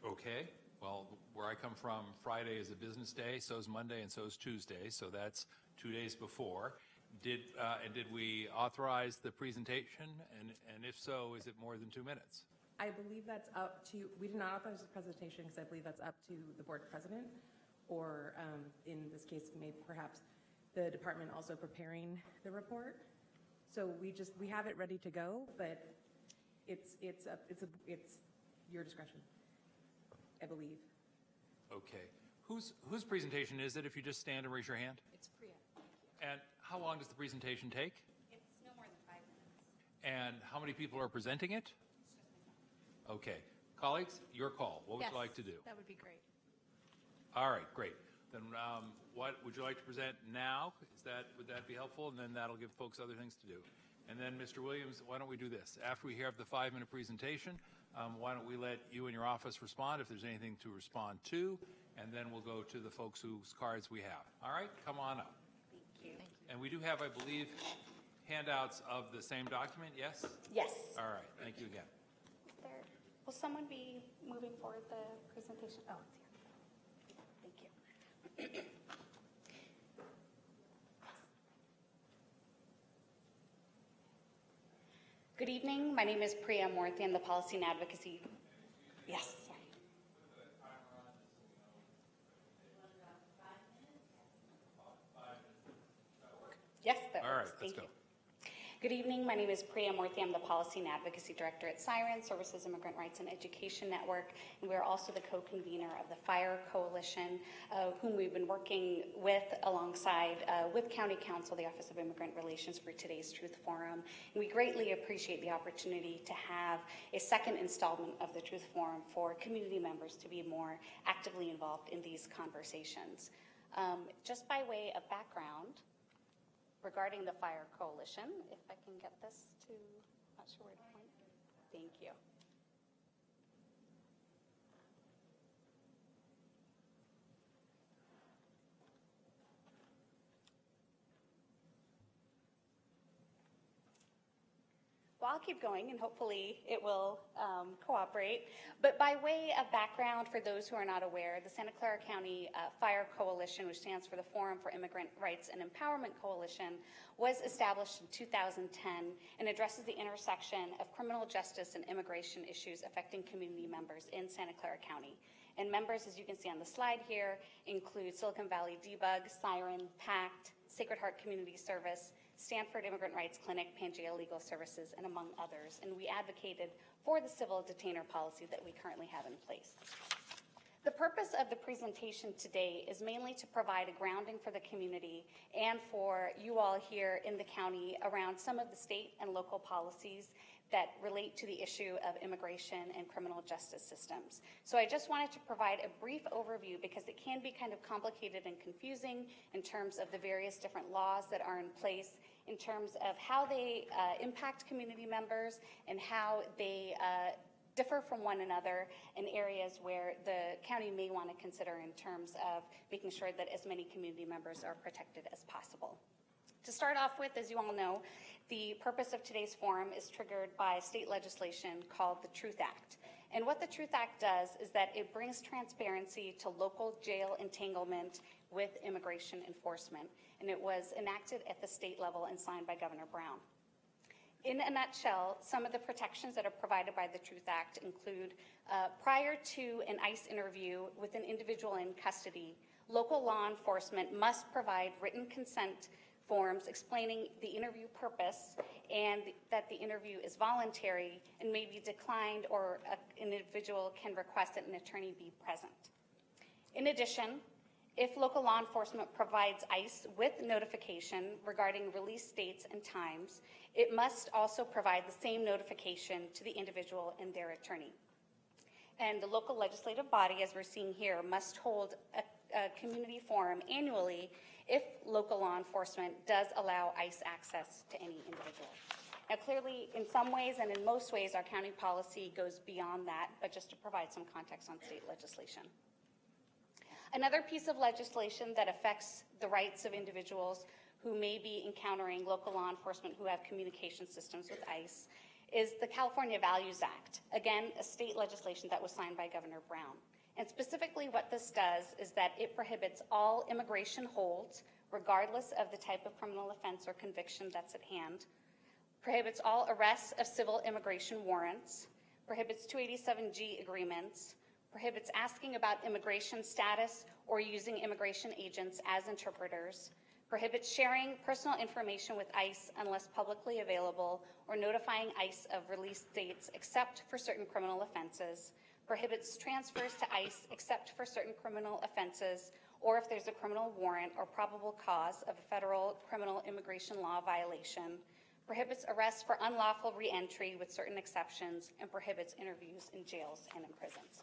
Okay, well, where I come from, Friday is a business day, so is Monday, and so is Tuesday, so that's 2 days before. Did we authorize the presentation, and if so, is it more than 2 minutes? I believe that's up to, we did not authorize the presentation because I believe that's up to the board president, or in this case, maybe perhaps the department also preparing the report. So we have it ready to go, but it's your discretion, I believe. Okay. Whose presentation is it, if you just stand and raise your hand? It's Priya. And how long does the presentation take? It's no more than 5 minutes. And how many people are presenting it? Okay. Colleagues, your call. What would you like to do? That would be great. All right, great. Then what would you like to present now? Would that be helpful? And then that'll give folks other things to do. And then, Mr. Williams, why don't we do this? After we hear the 5-minute presentation, why don't we let you and your office respond if there's anything to respond to, and then we'll go to the folks whose cards we have. All right, come on up. Thank you. And we do have, I believe, handouts of the same document, yes? Yes. All right, thank you again. Will someone be moving forward the presentation? Oh, it's here. Thank you. Good evening. My name is Priya Moorthy. I'm the Policy and Advocacy. Yes. Sorry. Yes, that All right, works. let's Thank go. you. Good evening. My name is Priya Moorthy. I'm the Policy and Advocacy Director at Siren, Services, Immigrant Rights and Education Network, and we are also the co-convener of the FIRE Coalition, whom we've been working with alongside with County Council, the Office of Immigrant Relations, for today's Truth Forum. And we greatly appreciate the opportunity to have a second installment of the Truth Forum for community members to be more actively involved in these conversations. Just by way of background, regarding the FIRE Coalition, if I can get this to, not sure where to point. Thank you. Well, I'll keep going and hopefully it will cooperate. But by way of background, for those who are not aware, the Santa Clara County FIRE Coalition, which stands for the Forum for Immigrant Rights and Empowerment Coalition, was established in 2010 and addresses the intersection of criminal justice and immigration issues affecting community members in Santa Clara County. And members, as you can see on the slide here, include Silicon Valley Debug, Siren, PACT, Sacred Heart Community Service, Stanford Immigrant Rights Clinic, Pangea Legal Services, and among others. And we advocated for the civil detainer policy that we currently have in place. The purpose of the presentation today is mainly to provide a grounding for the community and for you all here in the county around some of the state and local policies that relate to the issue of immigration and criminal justice systems. So I just wanted to provide a brief overview because it can be kind of complicated and confusing in terms of the various different laws that are in place, in terms of how they impact community members and how they differ from one another in areas where the county may want to consider in terms of making sure that as many community members are protected as possible. To start off with, as you all know, the purpose of today's forum is triggered by state legislation called the Truth Act. And what the Truth Act does is that it brings transparency to local jail entanglement with immigration enforcement. And it was enacted at the state level and signed by Governor Brown. In a nutshell, some of the protections that are provided by the Truth Act include prior to an ICE interview with an individual in custody, local law enforcement must provide written consent forms explaining the interview purpose and that the interview is voluntary and may be declined, or an individual can request that an attorney be present. In addition, if local law enforcement provides ICE with notification regarding release dates and times, it must also provide the same notification to the individual and their attorney. And the local legislative body, as we're seeing here, must hold a community forum annually if local law enforcement does allow ICE access to any individual. Now, clearly, in some ways and in most ways, our county policy goes beyond that, but just to provide some context on state legislation. Another piece of legislation that affects the rights of individuals who may be encountering local law enforcement who have communication systems with ICE is the California Values Act. Again, a state legislation that was signed by Governor Brown. And specifically what this does is that it prohibits all immigration holds, regardless of the type of criminal offense or conviction that's at hand, prohibits all arrests of civil immigration warrants, prohibits 287G agreements, prohibits asking about immigration status or using immigration agents as interpreters, prohibits sharing personal information with ICE unless publicly available, or notifying ICE of release dates except for certain criminal offenses, prohibits transfers to ICE except for certain criminal offenses, or if there's a criminal warrant or probable cause of a federal criminal immigration law violation, prohibits arrests for unlawful re-entry with certain exceptions, and prohibits interviews in jails and in prisons.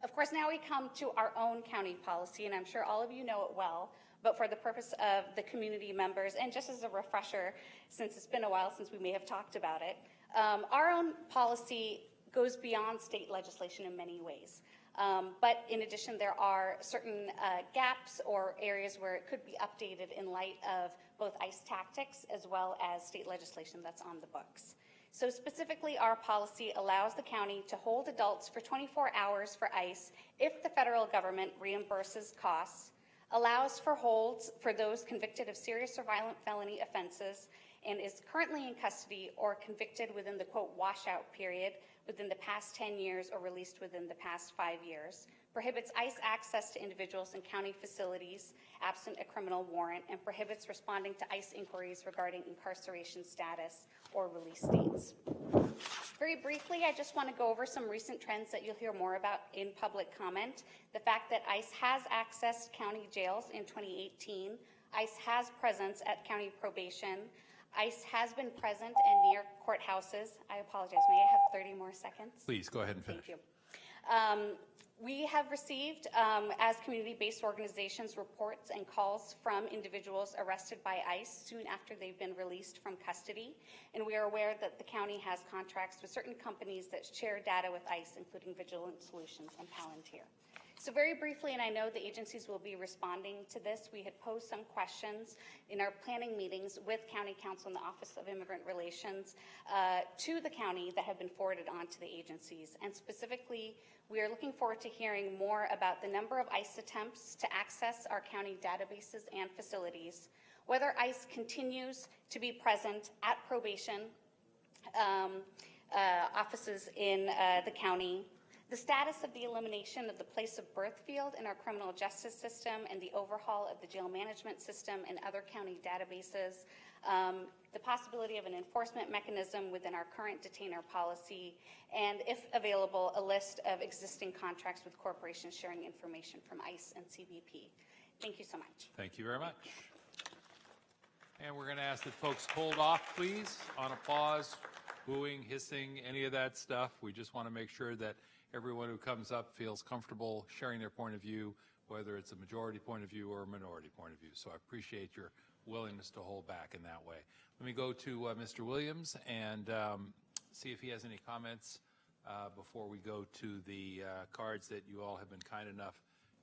Of course, now we come to our own county policy, and I'm sure all of you know it well, but for the purpose of the community members, and just as a refresher, since it's been a while since we may have talked about it, our own policy goes beyond state legislation in many ways. But in addition, there are certain gaps or areas where it could be updated in light of both ICE tactics as well as state legislation that's on the books. So specifically, our policy allows the county to hold adults for 24 hours for ICE if the federal government reimburses costs, allows for holds for those convicted of serious or violent felony offenses, and is currently in custody or convicted within the, quote, washout period within the past 10 years or released within the past 5 years, prohibits ICE access to individuals in county facilities absent a criminal warrant, and prohibits responding to ICE inquiries regarding incarceration status or release dates. Very briefly, I just want to go over some recent trends that you'll hear more about in public comment. The fact that ICE has accessed county jails in 2018. ICE has presence at county probation. ICE has been present and near courthouses. I apologize. May I have 30 more seconds? Please, go ahead and finish. Thank you. We have received, as community-based organizations, reports and calls from individuals arrested by ICE soon after they've been released from custody. And we are aware that the county has contracts with certain companies that share data with ICE, including Vigilant Solutions and Palantir. So very briefly, and I know the agencies will be responding to this, we had posed some questions in our planning meetings with County Council and the Office of Immigrant Relations to the county that have been forwarded on to the agencies. And specifically, we are looking forward to hearing more about the number of ICE attempts to access our county databases and facilities, whether ICE continues to be present at probation offices in the county, the status of the elimination of the place of birth field in our criminal justice system and the overhaul of the jail management system and other county databases, the possibility of an enforcement mechanism within our current detainer policy, and if available, a list of existing contracts with corporations sharing information from ICE and CBP. Thank you so much. Thank you very much. And we're going to ask that folks hold off, please, on applause, booing, hissing, any of that stuff. We just want to make sure that everyone who comes up feels comfortable sharing their point of view, whether it's a majority point of view or a minority point of view. So I appreciate your willingness to hold back in that way. Let me go to Mr. Williams and see if he has any comments before we go to the cards that you all have been kind enough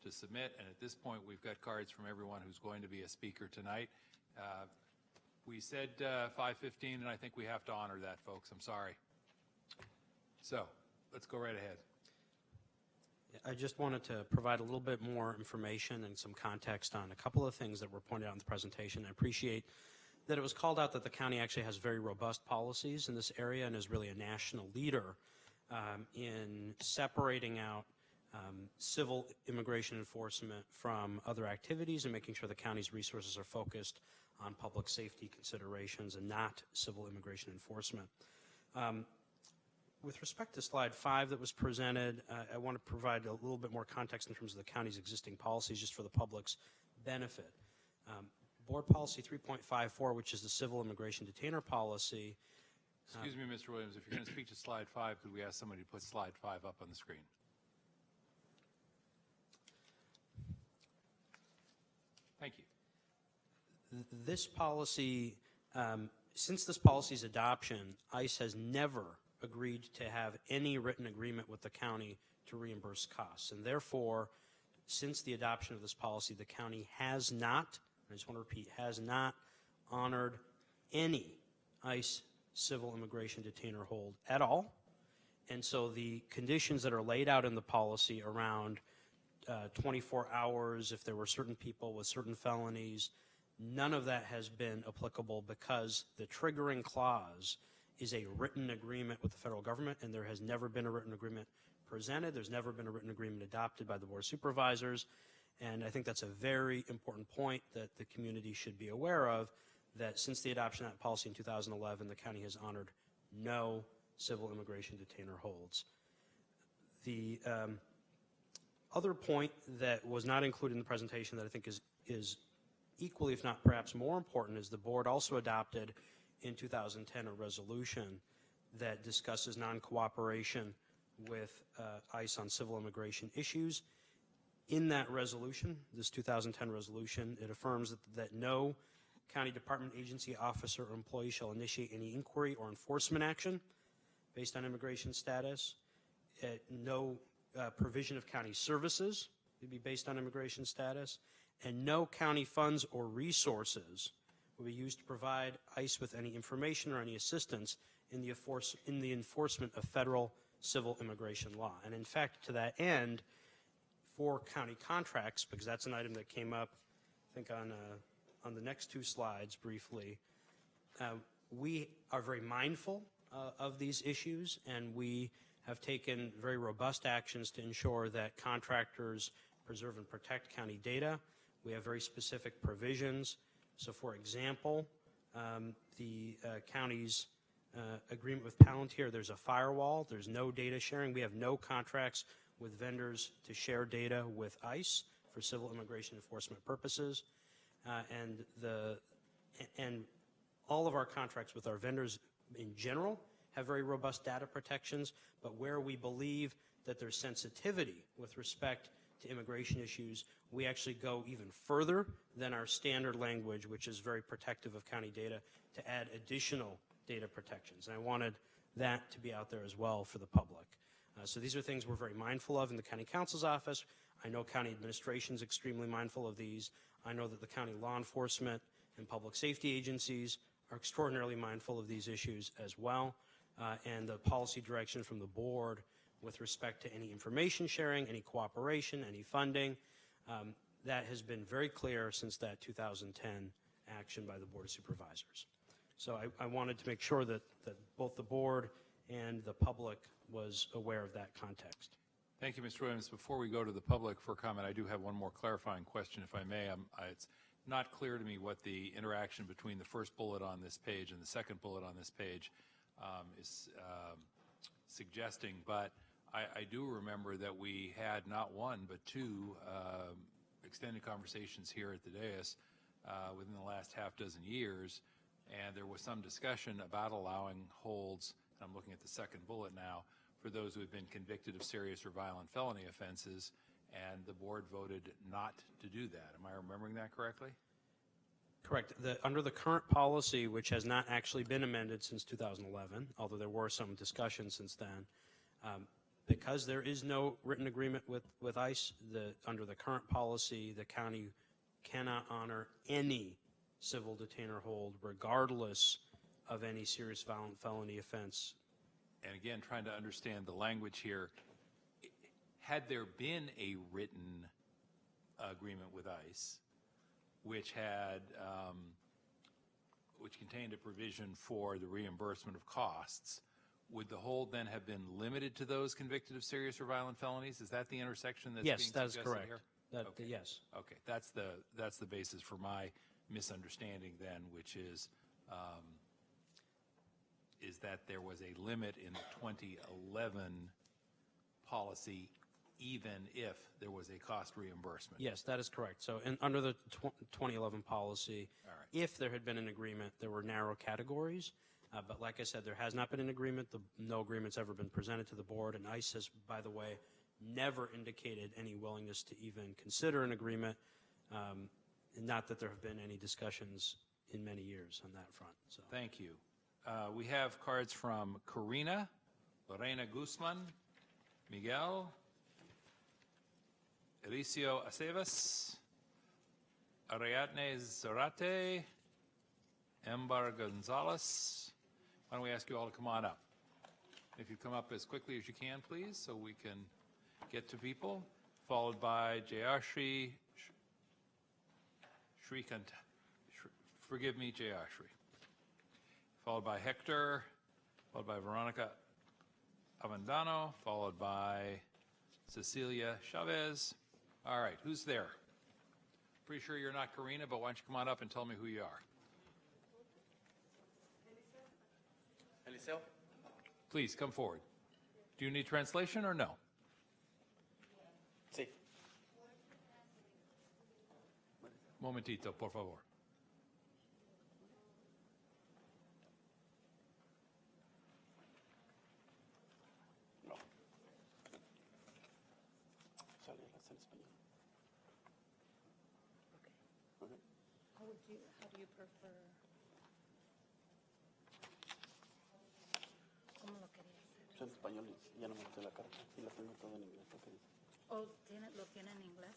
to submit. And at this point, we've got cards from everyone who's going to be a speaker tonight. We said 5:15, and I think we have to honor that, folks. I'm sorry. So let's go right ahead. I just wanted to provide a little bit more information and some context on a couple of things that were pointed out in the presentation. I appreciate that it was called out that the county actually has very robust policies in this area and is really a national leader in separating out civil immigration enforcement from other activities and making sure the county's resources are focused on public safety considerations and not civil immigration enforcement. With respect to slide 5 that was presented, I want to provide a little bit more context in terms of the county's existing policies just for the public's benefit. Board Policy 3.54, which is the civil immigration detainer policy. Excuse me, Mr. Williams, if you're going to speak to slide 5, could we ask somebody to put slide 5 up on the screen? Thank you. This policy, since this policy's adoption, ICE has never agreed to have any written agreement with the county to reimburse costs. And therefore, since the adoption of this policy, the county has not, I just want to repeat, has not honored any ICE civil immigration detainer hold at all. And so the conditions that are laid out in the policy around 24 hours, if there were certain people with certain felonies, none of that has been applicable because the triggering clause is a written agreement with the federal government, and there has never been a written agreement presented. There's never been a written agreement adopted by the Board of Supervisors, and I think that's a very important point that the community should be aware of, that since the adoption of that policy in 2011, the county has honored no civil immigration detainer holds. The other point that was not included in the presentation that I think is equally, if not perhaps more important, is the board also adopted in 2010 a resolution that discusses non-cooperation with ICE on civil immigration issues. In that resolution, this 2010 resolution, it affirms that no county department, agency, officer, or employee shall initiate any inquiry or enforcement action based on immigration status. No provision of county services would be based on immigration status, and no county funds or resources will be used to provide ICE with any information or any assistance in the enforcement of federal civil immigration law. And in fact, to that end, for county contracts, because that's an item that came up, I think, on the next two slides briefly, we are very mindful of these issues, and we have taken very robust actions to ensure that contractors preserve and protect county data. We have very specific provisions. So, for example, the county's agreement with Palantir, there's a firewall. There's no data sharing. We have no contracts with vendors to share data with ICE for civil immigration enforcement purposes. And all of our contracts with our vendors in general have very robust data protections, but where we believe that there's sensitivity with respect to immigration issues, we actually go even further than our standard language, which is very protective of county data, to add additional data protections. And I wanted that to be out there as well for the public. So these are things we're very mindful of in the county counsel's office. I know county administration is extremely mindful of these. I know that the county law enforcement and public safety agencies are extraordinarily mindful of these issues as well. And the policy direction from the board with respect to any information sharing, any cooperation, any funding, that has been very clear since that 2010 action by the Board of Supervisors. So I wanted to make sure that both the board and the public was aware of that context. Thank you, Mr. Williams. Before we go to the public for comment, I do have one more clarifying question, if I may. It's not clear to me what the interaction between the first bullet on this page and the second bullet on this page is suggesting, but I do remember that we had not one but two extended conversations here at the dais within the last half dozen years, and there was some discussion about allowing holds, and I'm looking at the second bullet now, for those who have been convicted of serious or violent felony offenses, and the board voted not to do that. Am I remembering that correctly? Correct. Under the current policy, which has not actually been amended since 2011, although there were some discussions since then, because there is no written agreement with ICE, under the current policy, the county cannot honor any civil detainer hold, regardless of any serious violent felony offense. And again, trying to understand the language here, had there been a written agreement with ICE, which had, which contained a provision for the reimbursement of costs, would the hold then have been limited to those convicted of serious or violent felonies? Is that the intersection that's being suggested here? Yes, that is correct. Okay. Yes. Okay, that's the basis for my misunderstanding then, which is that there was a limit in the 2011 policy, even if there was a cost reimbursement. Yes, that is correct. So under the 2011 policy, if there had been an agreement, there were narrow categories. But like I said, there has not been an agreement. No agreement's ever been presented to the board, and ICE has, by the way, never indicated any willingness to even consider an agreement, not that there have been any discussions in many years on that front. So. Thank you. We have cards from Karina, Lorena Guzman, Miguel, Elicio Aceves, Ariadne Zarate, Embar Gonzalez. Why don't we ask you all to come on up? If you come up as quickly as you can, please, so we can get to people. Followed by Jayashri Shrikant. Forgive me, Jayashri. Followed by Hector, followed by Veronica Avendano, followed by Cecilia Chavez. All right, who's there? Pretty sure you're not Karina, but why don't you come on up and tell me who you are? Eliseo? Please, come forward. Do you need translation or no? Sí. Momentito, por favor. how do you prefer? ¿Cómo lo querías hacer? En español y ya no me sé la carta. Y la tengo todo en inglés. ¿Lo que dice? Oh, lo tiene en inglés.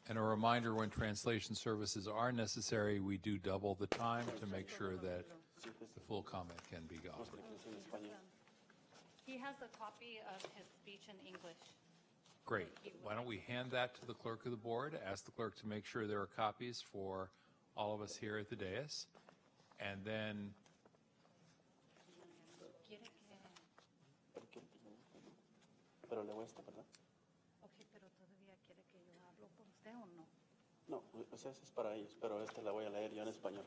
And a reminder, when translation services are necessary, we do double the time to make sure that the full comment can be offered. En español. He has a copy of his speech in English. Great. Why don't we hand that to the clerk of the board, ask the clerk to make sure there are copies for all of us here at the dais, and then Pero le voy a esta, ¿verdad? Ok, pero todavía quiere que yo hablo por usted o no? No, o sea, esa es para ellos, pero esta la voy a leer yo en español.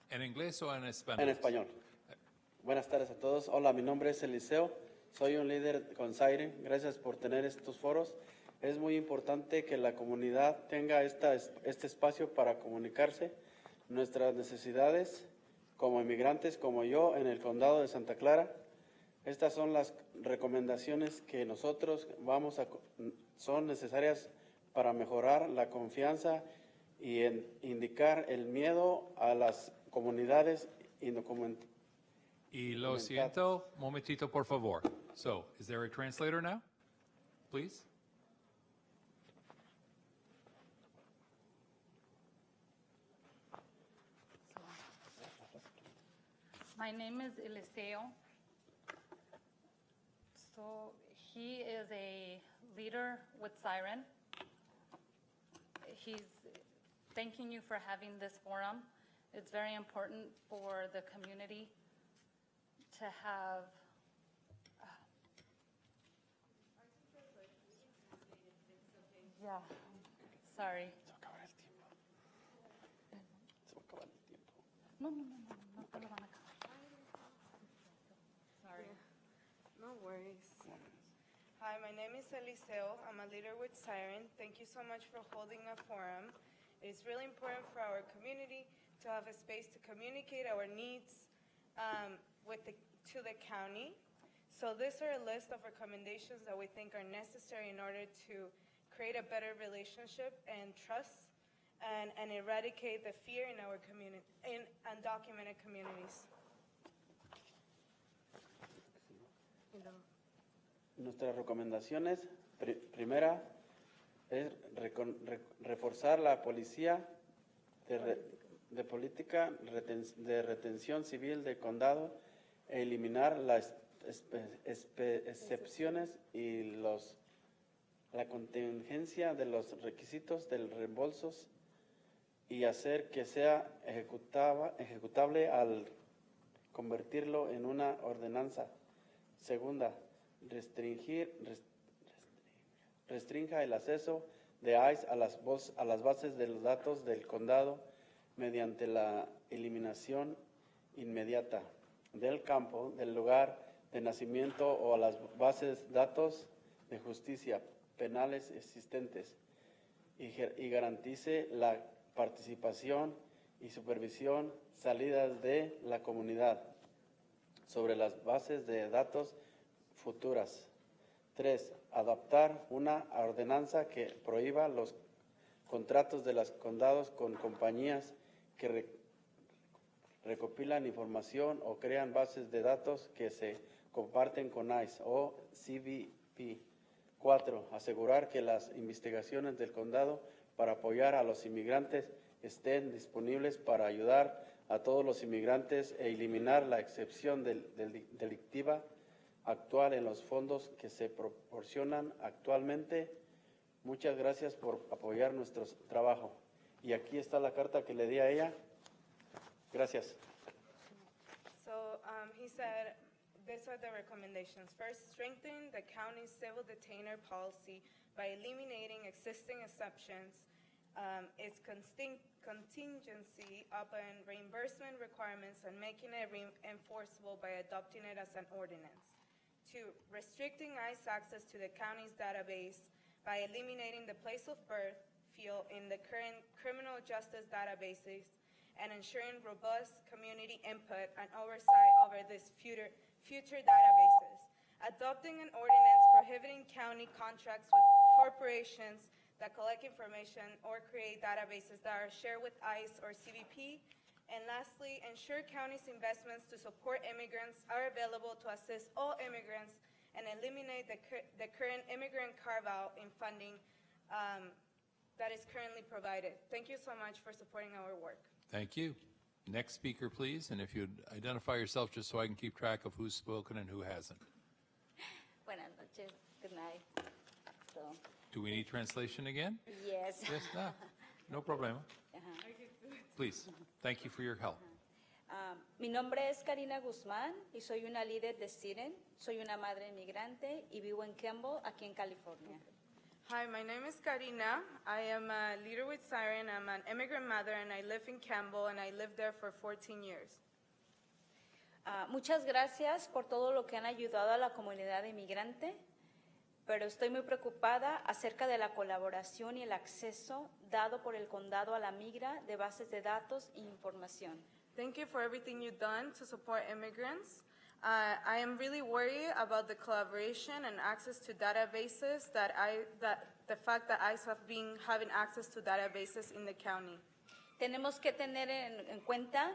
¿En inglés o en español? En español. Buenas tardes a todos. Hola, mi nombre es Eliseo. Soy un líder con Siren. Gracias por tener estos foros. Es muy importante que la comunidad tenga este espacio para comunicarse nuestras necesidades como inmigrantes, como yo, en el condado de Santa Clara. Estas son las recomendaciones que nosotros son necesarias para mejorar la confianza y indicar el miedo a las comunidades indocumentadas. Y lo siento, momentito, por favor. So, is there a translator now? Please? My name is Eliseo. So he is a leader with Siren. He's thanking you for having this forum. It's very important for the community to have. Yeah, sorry. No te lo van a acabar. Sorry. No worries. Hi, my name is Eliseo. I'm a leader with Siren. Thank you so much for holding a forum. It's really important for our community to have a space to communicate our needs to the county. So these are a list of recommendations that we think are necessary in order to create a better relationship and trust and eradicate the fear in our community, in undocumented communities. Nuestras recomendaciones, primera, es reforzar la policía de política de retención civil del condado, eliminar las excepciones y la contingencia de los requisitos de reembolsos y hacer que sea ejecutable al convertirlo en una ordenanza. Segunda, restrinja el acceso de ICE a las bases de los datos del condado mediante la eliminación inmediata del campo, del lugar de nacimiento o a las bases de datos de justicia penales existentes y garantice la participación y supervisión salidas de la comunidad sobre las bases de datos futuras. 3. Adoptar una ordenanza que prohíba los contratos de los condados con compañías que recopilan información o crean bases de datos que se comparten con ICE o CBP. 4. Asegurar que las investigaciones del condado para apoyar a los inmigrantes estén disponibles para ayudar a todos los inmigrantes e eliminar la excepción delictiva actual en los fondos que se proporcionan actualmente. Muchas gracias por apoyar nuestro trabajo. Y aquí está la carta que le di a ella. Gracias. So he said, these are the recommendations. First, strengthen the county's civil detainer policy by eliminating existing exceptions, its contingency upon reimbursement requirements, and making it enforceable by adopting it as an ordinance. 2, restricting ICE access to the county's database by eliminating the place of birth field in the current criminal justice databases and ensuring robust community input and oversight over these future databases. Adopting an ordinance prohibiting county contracts with corporations that collect information or create databases that are shared with ICE or CBP. And lastly, ensure county's investments to support immigrants are available to assist all immigrants and eliminate the current immigrant carve-out in funding that is currently provided. Thank you so much for supporting our work. Thank you. Next speaker, please, and if you'd identify yourself just so I can keep track of who's spoken and who hasn't. Buenas noches. Good night. So, Do we need translation again? yes. Yes, no problema. Ajá. Please, thank you for your help. Mi nombre es Karina Guzmán y soy una líder de Siren. Soy una madre inmigrante y vivo en Campbell, aquí en California. Hi, my name is Karina. I am a leader with Siren. I'm an immigrant mother, and I live in Campbell, and I lived there for 14 years. Muchas gracias por todo lo que han ayudado a la comunidad inmigrante, pero estoy muy preocupada acerca de la colaboración y el acceso dado por el condado a la migra de bases de datos e información. Thank you for everything you've done to support immigrants. I am really worried about the collaboration and access to databases the fact that ICE have been having access to databases in the county. Tenemos que tener en cuenta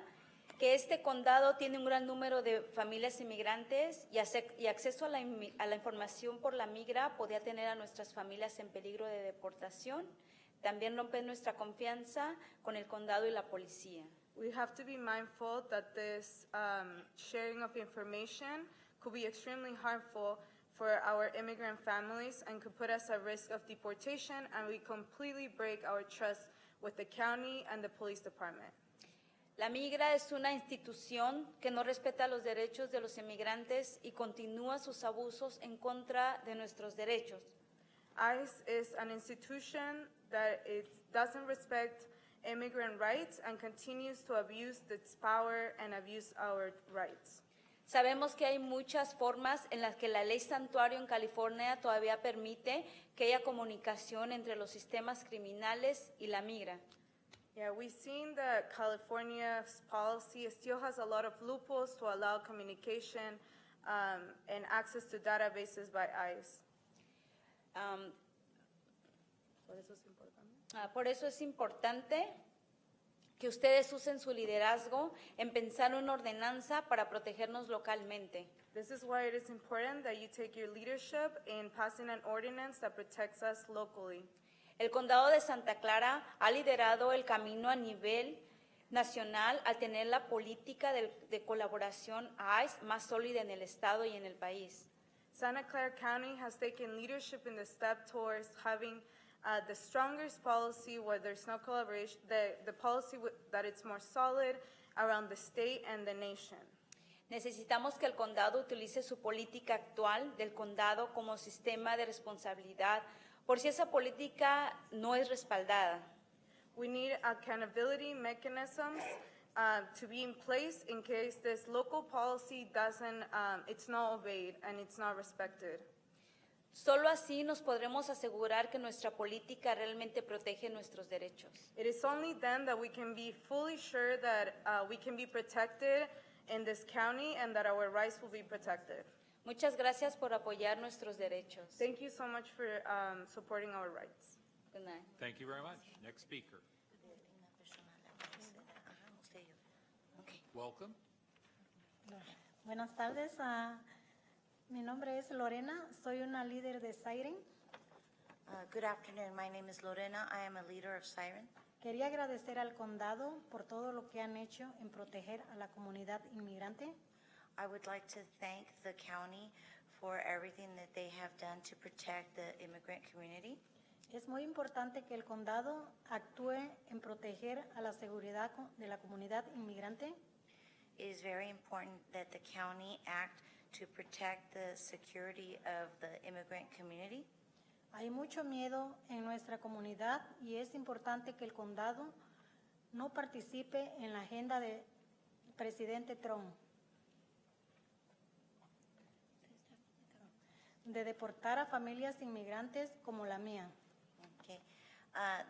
que este condado tiene un gran número de familias inmigrantes y acceso a la información por la migra podría tener a nuestras familias en peligro de deportación. También rompe nuestra confianza con el condado y la policía. We have to be mindful that this sharing of information could be extremely harmful for our immigrant families and could put us at risk of deportation, and we completely break our trust with the county and the police department. La migra es una institución que no respeta los derechos de los inmigrantes y continúa sus abusos en contra de nuestros derechos. ICE is an institution that doesn't respect immigrant rights and continues to abuse its power and abuse our rights. Sabemos que hay muchas formas en las que la ley santuario en California todavía permite que haya comunicación entre los sistemas criminales y la migra. Yeah, we've seen that California's policy still has a lot of loopholes to allow communication and access to databases by ICE. Por eso es importante que ustedes usen su liderazgo en pensar una ordenanza para protegernos localmente. This is why it is important that you take your leadership in passing an ordinance that protects us locally. El condado de Santa Clara ha liderado el camino a nivel nacional al tener la política de colaboración ICE más sólida en el estado y en el país. Santa Clara County has taken leadership in the step towards having the strongest policy where there's no collaboration, the policy that it's more solid around the state and the nation. Necesitamos que el condado utilice su política actual del condado como sistema de responsabilidad por si esa política no es respaldada. We need accountability mechanisms to be in place in case this local policy it's not obeyed and it's not respected. Solo así nos podremos asegurar que nuestra política realmente protege nuestros derechos. It is only then that we can be fully sure that we can be protected in this county and that our rights will be protected. Muchas gracias por apoyar nuestros derechos. Thank you so much for supporting our rights. Good night. Thank you very much. Next speaker. Welcome. Buenas tardes. Mi nombre es Lorena. Soy una líder de Siren. Good afternoon. My name is Lorena. I am a leader of Siren. Quería agradecer al condado por todo lo que han hecho en proteger a la comunidad inmigrante. I would like to thank the county for everything that they have done to protect the immigrant community. Es muy importante que el condado actúe en proteger a la seguridad de la comunidad inmigrante. It is very important that the county act to protect the security of the immigrant community. Hay mucho miedo en nuestra comunidad y es importante que el condado no participe en la agenda del presidente Trump de deportar a familias inmigrantes como la mía. Okay.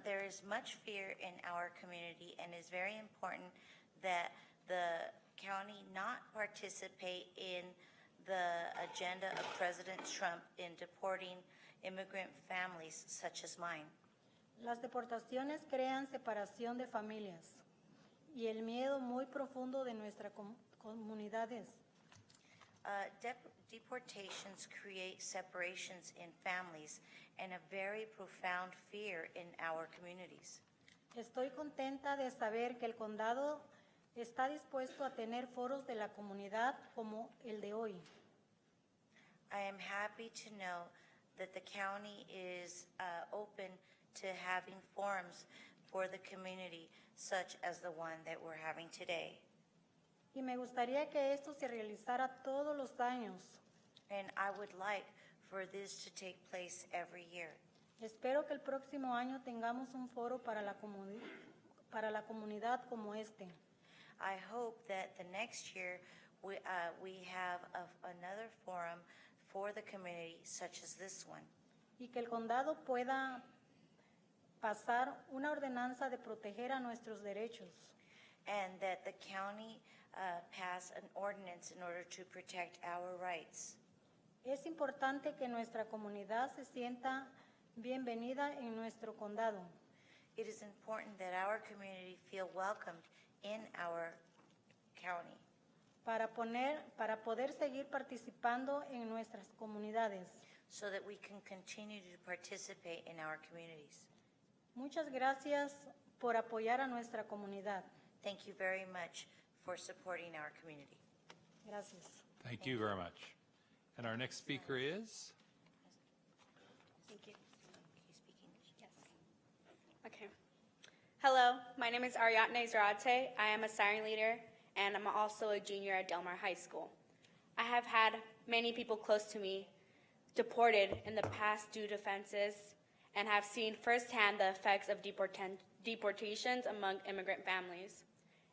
There is much fear in our community, and it's very important that the county not participate in the agenda of President Trump in deporting immigrant families such as mine. Las deportaciones crean separación de familias y el miedo muy profundo de nuestras comunidades. Deportations create separations in families and a very profound fear in our communities. Estoy contenta de saber que el condado está dispuesto a tener foros de la comunidad como el de hoy. I am happy to know that the county is open to having forums for the community, such as the one that we're having today. Y me gustaría que esto se realizara todos los años. And I would like for this to take place every year. Espero que el próximo año tengamos un foro para la comunidad como este. I hope that the next year we have another forum for the community such as this one. Y que el condado pueda pasar una ordenanza de proteger a nuestros derechos. And that the county pass an ordinance in order to protect our rights. Es importante que nuestra comunidad se sienta bienvenida en nuestro condado. It is important that our community feel welcomed in our county. Para poder seguir participando en nuestras comunidades. So that we can continue to participate in our communities. Muchas gracias por apoyar a nuestra comunidad. Thank you very much for supporting our community. Gracias. Thank you very much. And our next speaker is? Thank you. Yes. Okay. Hello, my name is Ariadne Zarate. I am a siren leader, and I'm also a junior at Del Mar High School. I have had many people close to me deported in the past due to offenses and have seen firsthand the effects of deportations among immigrant families.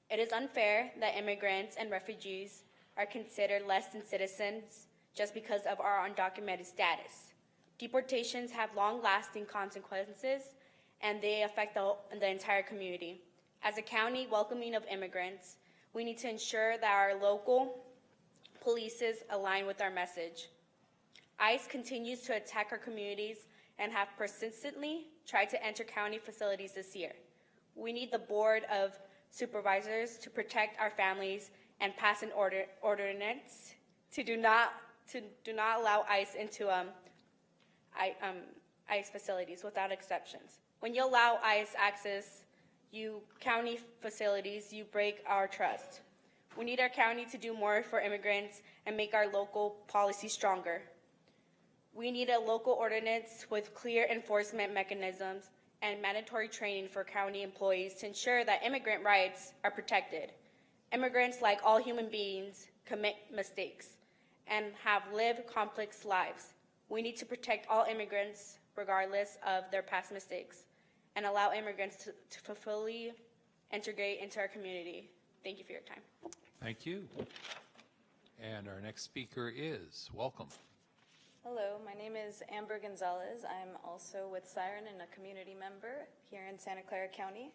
It is unfair that immigrants and refugees are considered less than citizens just because of our undocumented status. Deportations have long-lasting consequences, and they affect the entire community. As a county welcoming of immigrants, we need to ensure that our local polices align with our message. ICE continues to attack our communities and have persistently tried to enter county facilities this year. We need the Board of Supervisors to protect our families and pass an ordinance to do not allow ICE into ICE facilities without exceptions. When you allow ICE access, county facilities, you break our trust. We need our county to do more for immigrants and make our local policy stronger. We need a local ordinance with clear enforcement mechanisms and mandatory training for county employees to ensure that immigrant rights are protected. Immigrants, like all human beings, commit mistakes and have lived complex lives. We need to protect all immigrants regardless of their past mistakes and allow immigrants to fully integrate into our community. Thank you for your time. Thank you. And our next speaker is, welcome. Hello, my name is Amber Gonzalez. I'm also with Siren and a community member here in Santa Clara County.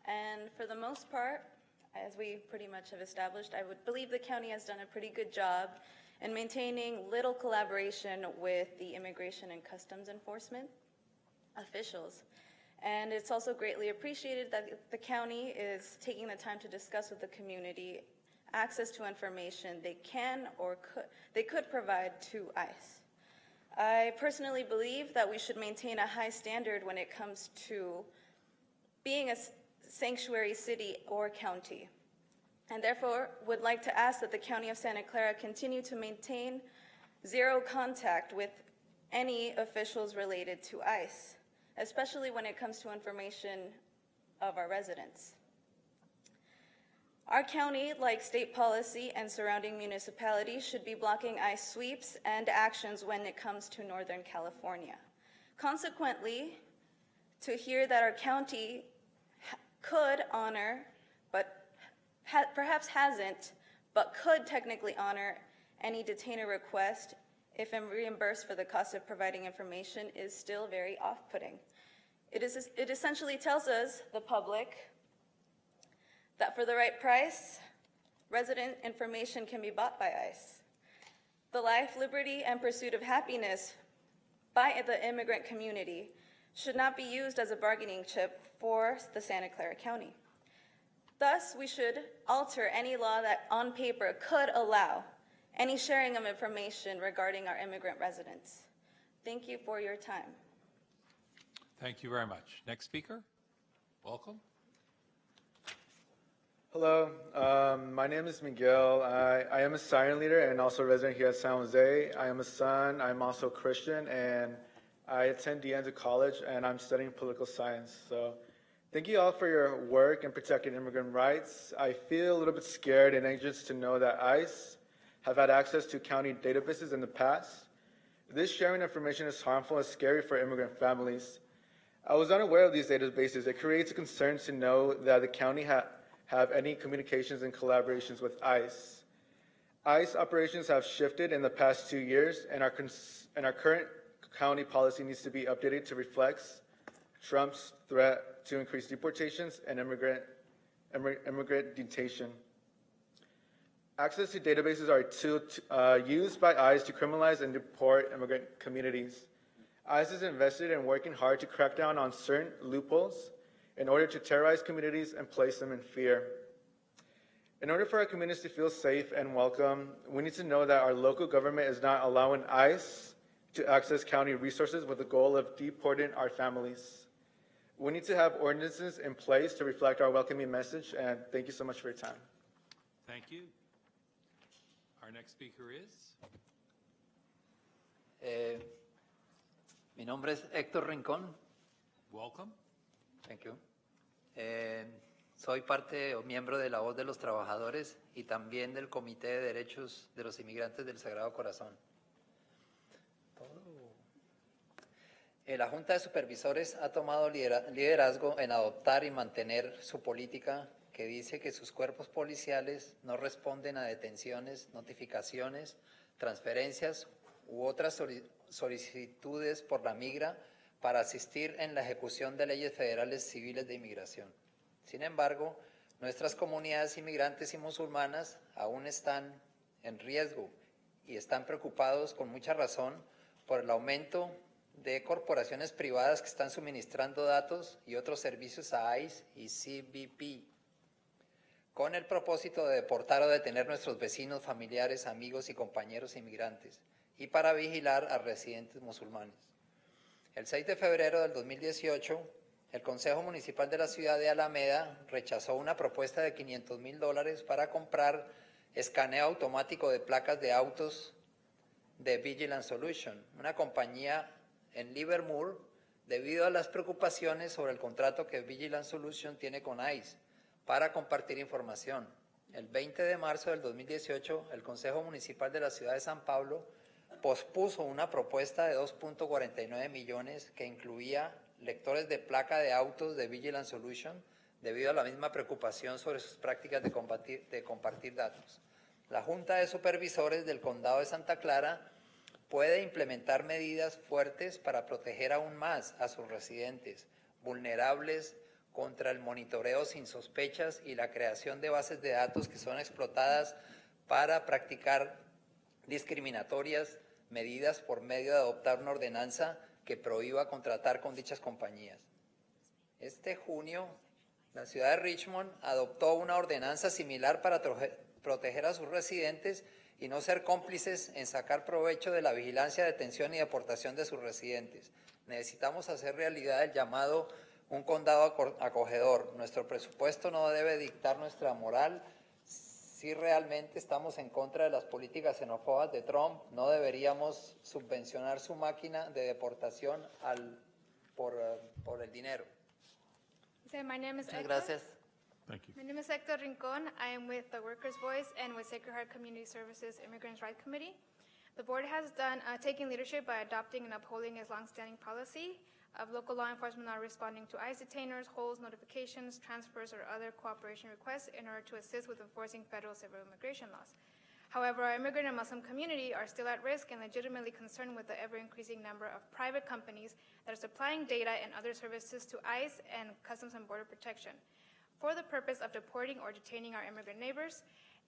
And for the most part, as we pretty much have established, I would believe the county has done a pretty good job in maintaining little collaboration with the Immigration and Customs Enforcement officials. And it's also greatly appreciated that the county is taking the time to discuss with the community access to information they can or could provide to ICE. I personally believe that we should maintain a high standard when it comes to being a sanctuary city or county, and therefore would like to ask that the County of Santa Clara continue to maintain zero contact with any officials related to ICE, especially when it comes to information of our residents. Our county, like state policy and surrounding municipalities, should be blocking ICE sweeps and actions when it comes to Northern California. Consequently, to hear that our county could honor, but perhaps hasn't, but could technically honor any detainer request if reimbursed for the cost of providing information is still very off-putting. It essentially tells us, the public, that for the right price, resident information can be bought by ICE. The life, liberty, and pursuit of happiness by the immigrant community should not be used as a bargaining chip for the Santa Clara County. Thus, we should alter any law that on paper could allow any sharing of information regarding our immigrant residents. Thank you for your time. Thank you very much. Next speaker, welcome. Hello, my name is Miguel. I am a Siren leader and also a resident here at San Jose. I am a son, I'm also Christian, and I attend DeAnza College, and I'm studying political science. So thank you all for your work in protecting immigrant rights. I feel a little bit scared and anxious to know that ICE have had access to county databases in the past. This sharing information is harmful and scary for immigrant families. I was unaware of these databases. It creates a concern to know that the county have any communications and collaborations with ICE. ICE operations have shifted in the past 2 years, and our current county policy needs to be updated to reflect Trump's threat to increase deportations and immigrant detention. Access to databases are a tool used by ICE to criminalize and deport immigrant communities. ICE is invested in working hard to crack down on certain loopholes in order to terrorize communities and place them in fear. In order for our communities to feel safe and welcome, we need to know that our local government is not allowing ICE to access county resources with the goal of deporting our families. We need to have ordinances in place to reflect our welcoming message, and thank you so much for your time. Thank you. Our next speaker is? Mi nombre es Héctor Rincón. Welcome. Thank you. Soy parte o miembro de la Voz de los Trabajadores y también del Comité de Derechos de los Inmigrantes del Sagrado Corazón. La Junta de Supervisores ha tomado liderazgo en adoptar y mantener su política que dice que sus cuerpos policiales no responden a detenciones, notificaciones, transferencias u otras solicitudes por la migra para asistir en la ejecución de leyes federales civiles de inmigración. Sin embargo, nuestras comunidades inmigrantes y musulmanas aún están en riesgo y están preocupados con mucha razón por el aumento de corporaciones privadas que están suministrando datos y otros servicios a ICE y CBP con el propósito de deportar o detener a nuestros vecinos, familiares, amigos y compañeros inmigrantes y para vigilar a residentes musulmanes. El 6 de febrero del 2018, el Consejo Municipal de la Ciudad de Alameda rechazó una propuesta de $500,000 para comprar escaneo automático de placas de autos de Vigilance Solution, una compañía en Livermore, debido a las preocupaciones sobre el contrato que Vigilance Solution tiene con ICE para compartir información. El 20 de marzo del 2018, el Consejo Municipal de la Ciudad de San Pablo pospuso una propuesta de 2.49 millones que incluía lectores de placa de autos de Vigilance Solution debido a la misma preocupación sobre sus prácticas de compartir datos. La Junta de Supervisores del Condado de Santa Clara puede implementar medidas fuertes para proteger aún más a sus residentes vulnerables contra el monitoreo sin sospechas y la creación de bases de datos que son explotadas para practicar discriminatorias medidas por medio de adoptar una ordenanza que prohíba contratar con dichas compañías. Este junio, la ciudad de Richmond adoptó una ordenanza similar para proteger a sus residentes y no ser cómplices en sacar provecho de la vigilancia, detención y deportación de sus residentes. Necesitamos hacer realidad el llamado un condado acogedor. Nuestro presupuesto no debe dictar nuestra moral. Si realmente estamos en contra de las políticas xenófobas de Trump, no deberíamos subvencionar su máquina de deportación por el dinero. So my name is Muchas Hector. gracias. Thank you. My name is Hector Rincon. I am with the Workers' Voice and with Sacred Heart Community Services Immigrants' Rights Committee. The board has taken leadership by adopting and upholding its longstanding policy of local law enforcement not responding to ICE detainers, holds, notifications, transfers, or other cooperation requests in order to assist with enforcing federal civil immigration laws. However, our immigrant and Muslim community are still at risk and legitimately concerned with the ever-increasing number of private companies that are supplying data and other services to ICE and Customs and Border Protection for the purpose of deporting or detaining our immigrant neighbors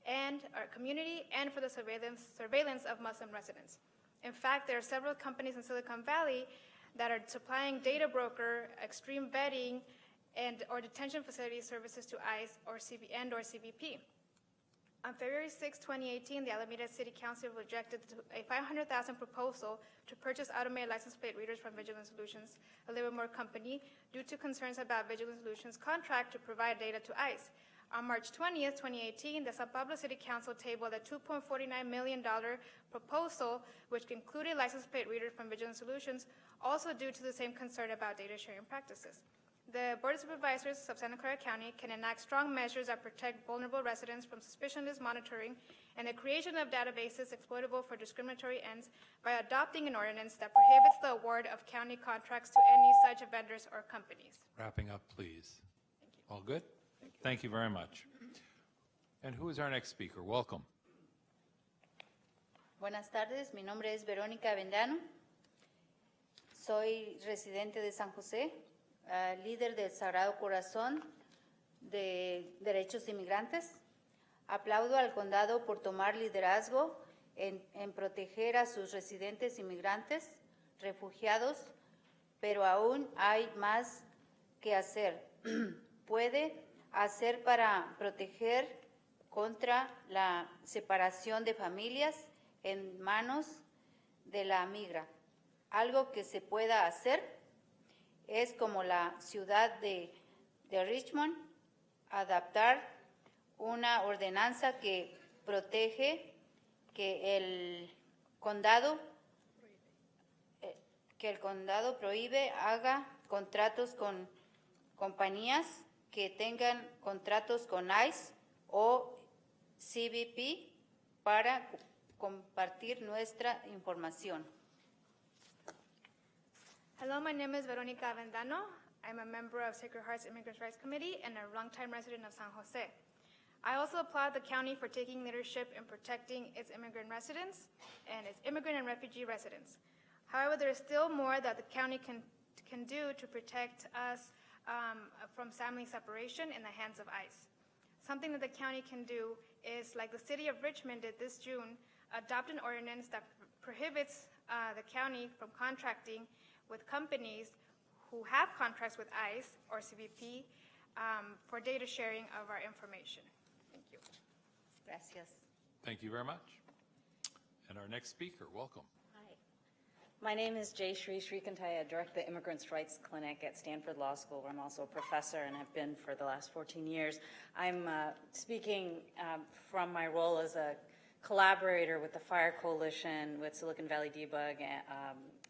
and our community, and for the surveillance of Muslim residents. In fact, there are several companies in Silicon Valley that are supplying data broker, extreme vetting, and or detention facility services to ICE or CBP. On February 6, 2018, the Alameda City Council rejected a $500,000 proposal to purchase automated license plate readers from Vigilant Solutions, a Livermore company, due to concerns about Vigilant Solutions' contract to provide data to ICE. On March 20, 2018, the San Pablo City Council tabled a $2.49 million proposal, which included license plate readers from Vigilant Solutions, also due to the same concern about data sharing practices. The Board of Supervisors of Santa Clara County can enact strong measures that protect vulnerable residents from suspicionless monitoring and the creation of databases exploitable for discriminatory ends by adopting an ordinance that prohibits the award of county contracts to any such vendors or companies. Wrapping up, please. All good? Thank you very much. And who is our next speaker? Welcome. Buenas tardes, mi nombre es Verónica Vendano. Soy residente de San José, líder del Sagrado Corazón de Derechos de Inmigrantes. Aplaudo al condado por tomar liderazgo en proteger a sus residentes inmigrantes, refugiados, pero aún hay más que hacer. Puede hacer para proteger contra la separación de familias en manos de la migra. Algo que se pueda hacer es como la ciudad de Richmond, adaptar una ordenanza que protege que el condado prohíbe haga contratos con compañías que tengan contratos con ICE o CBP para compartir nuestra información. Hello, my name is Veronica Vendano. I'm a member of Sacred Heart's Immigrant Rights Committee and a longtime resident of San Jose. I also applaud the county for taking leadership in protecting its immigrant residents and its immigrant and refugee residents. However, there is still more that the county can do to protect us from family separation in the hands of ICE. Something that the county can do is, like the city of Richmond did this June, adopt an ordinance that prohibits the county from contracting with companies who have contracts with ICE or CBP for data sharing of our information. Thank you. Gracias. Thank you very much. And our next speaker, welcome. Hi. My name is Jay Shrikantaya. I direct the Immigrants' Rights Clinic at Stanford Law School, where I'm also a professor and have been for the last 14 years. I'm speaking from my role as a collaborator with the Fire Coalition, with Silicon Valley Debug,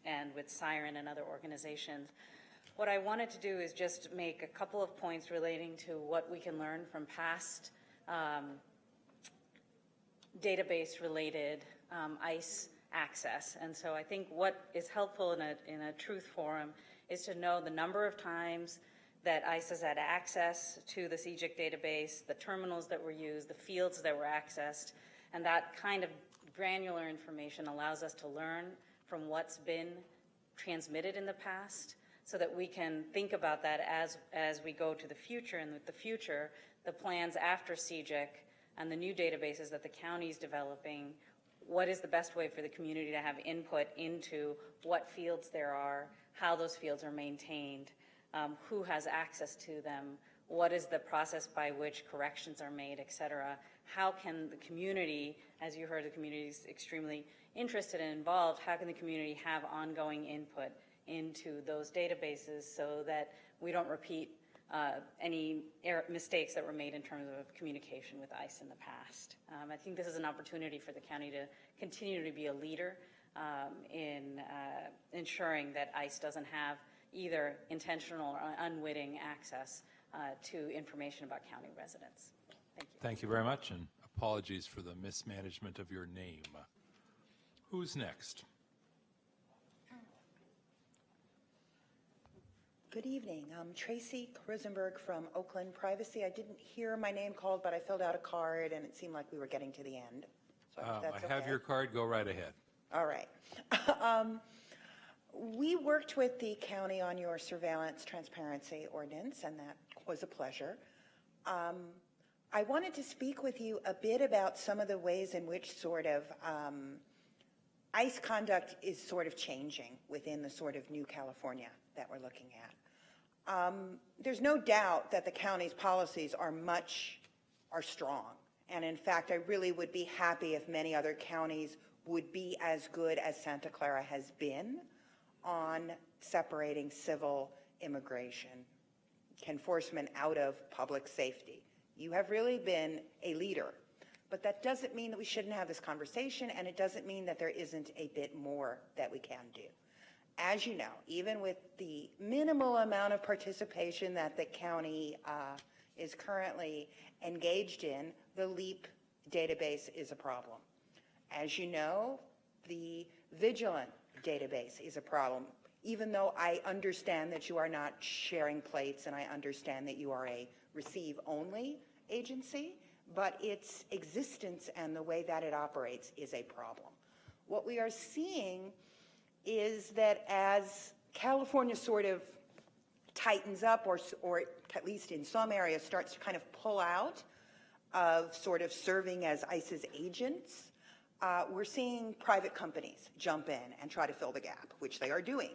and with Siren and other organizations. What I wanted to do is just make a couple of points relating to what we can learn from past database-related ICE access. And so I think what is helpful in a truth forum is to know the number of times that ICE has had access to the CJIC database, the terminals that were used, the fields that were accessed, and that kind of granular information allows us to learn from what's been transmitted in the past, so that we can think about that as we go to the future, and with the future, the plans after CJIC and the new databases that the county's developing, what is the best way for the community to have input into what fields there are, how those fields are maintained, who has access to them, what is the process by which corrections are made, et cetera. How can the community, as you heard, the community is extremely interested and involved, how can the community have ongoing input into those databases so that we don't repeat any mistakes that were made in terms of communication with ICE in the past. I think this is an opportunity for the county to continue to be a leader in ensuring that ICE doesn't have either intentional or unwitting access to information about county residents. Thank you. Thank you very much, and apologies for the mismanagement of your name. Who's next? Good evening. I'm Tracy Rosenberg from Oakland Privacy. I didn't hear my name called, but I filled out a card, and it seemed like we were getting to the end. So that's I have okay. your card. Go right ahead. All right. We worked with the county on your surveillance transparency ordinance, and that was a pleasure. I wanted to speak with you a bit about some of the ways in which sort of ICE conduct is sort of changing within the sort of new California that we're looking at. There's no doubt that the county's policies are strong. And in fact, I really would be happy if many other counties would be as good as Santa Clara has been on separating civil immigration enforcement out of public safety. You have really been a leader, but that doesn't mean that we shouldn't have this conversation, and it doesn't mean that there isn't a bit more that we can do. As you know, even with the minimal amount of participation that the county is currently engaged in, the LEAP database is a problem. As you know, the Vigilant database is a problem, even though I understand that you are not sharing plates and I understand that you are a receive-only agency, but its existence and the way that it operates is a problem. What we are seeing is that as California sort of tightens up, or at least in some areas starts to kind of pull out of sort of serving as ICE's agents, we're seeing private companies jump in and try to fill the gap, which they are doing.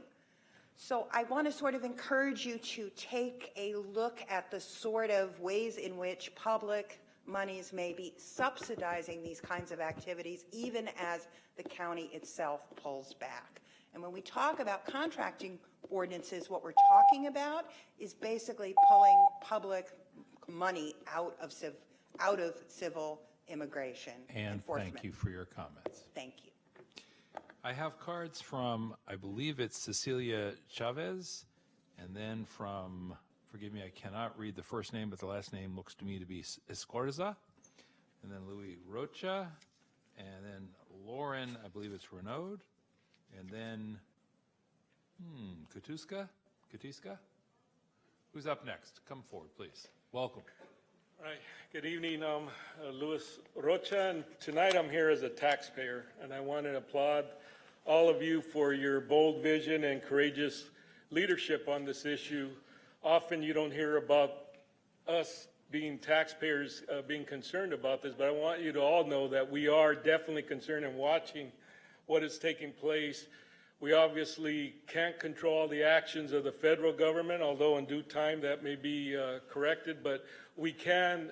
So I want to sort of encourage you to take a look at the sort of ways in which public monies may be subsidizing these kinds of activities, even as the county itself pulls back. And when we talk about contracting ordinances, what we're talking about is basically pulling public money out of civil immigration enforcement. Thank you for your comments. Thank you. I have cards from, I believe it's Cecilia Chavez, and then from, forgive me, I cannot read the first name, but the last name looks to me to be Escorza, and then Louis Rocha, and then Lauren, I believe it's Renaud, and then, Katuska? Who's up next? Come forward, please. Welcome. Hi, good evening. I'm Luis Rocha, and tonight I'm here as a taxpayer, and I want to applaud all of you for your bold vision and courageous leadership on this issue. Often you don't hear about us being taxpayers being concerned about this, but I want you to all know that we are definitely concerned and watching what is taking place. We obviously can't control the actions of the federal government, although in due time that may be corrected, but we can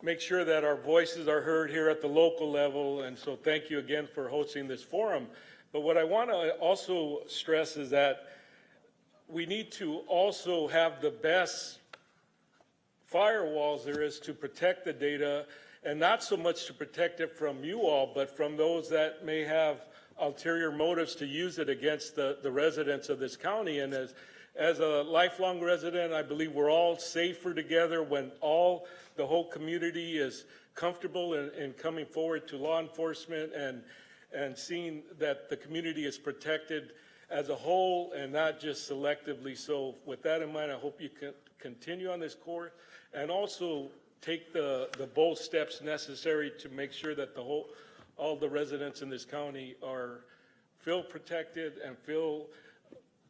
make sure that our voices are heard here at the local level, and so thank you again for hosting this forum. But what I want to also stress is that we need to also have the best firewalls there is to protect the data, and not so much to protect it from you all, but from those that may have ulterior motives to use it against the residents of this county. And as a lifelong resident, I believe we're all safer together when the whole community is comfortable in coming forward to law enforcement and seeing that the community is protected as a whole and not just selectively. So with that in mind, I hope you can continue on this course and also take the bold steps necessary to make sure that all the residents in this county feel protected and feel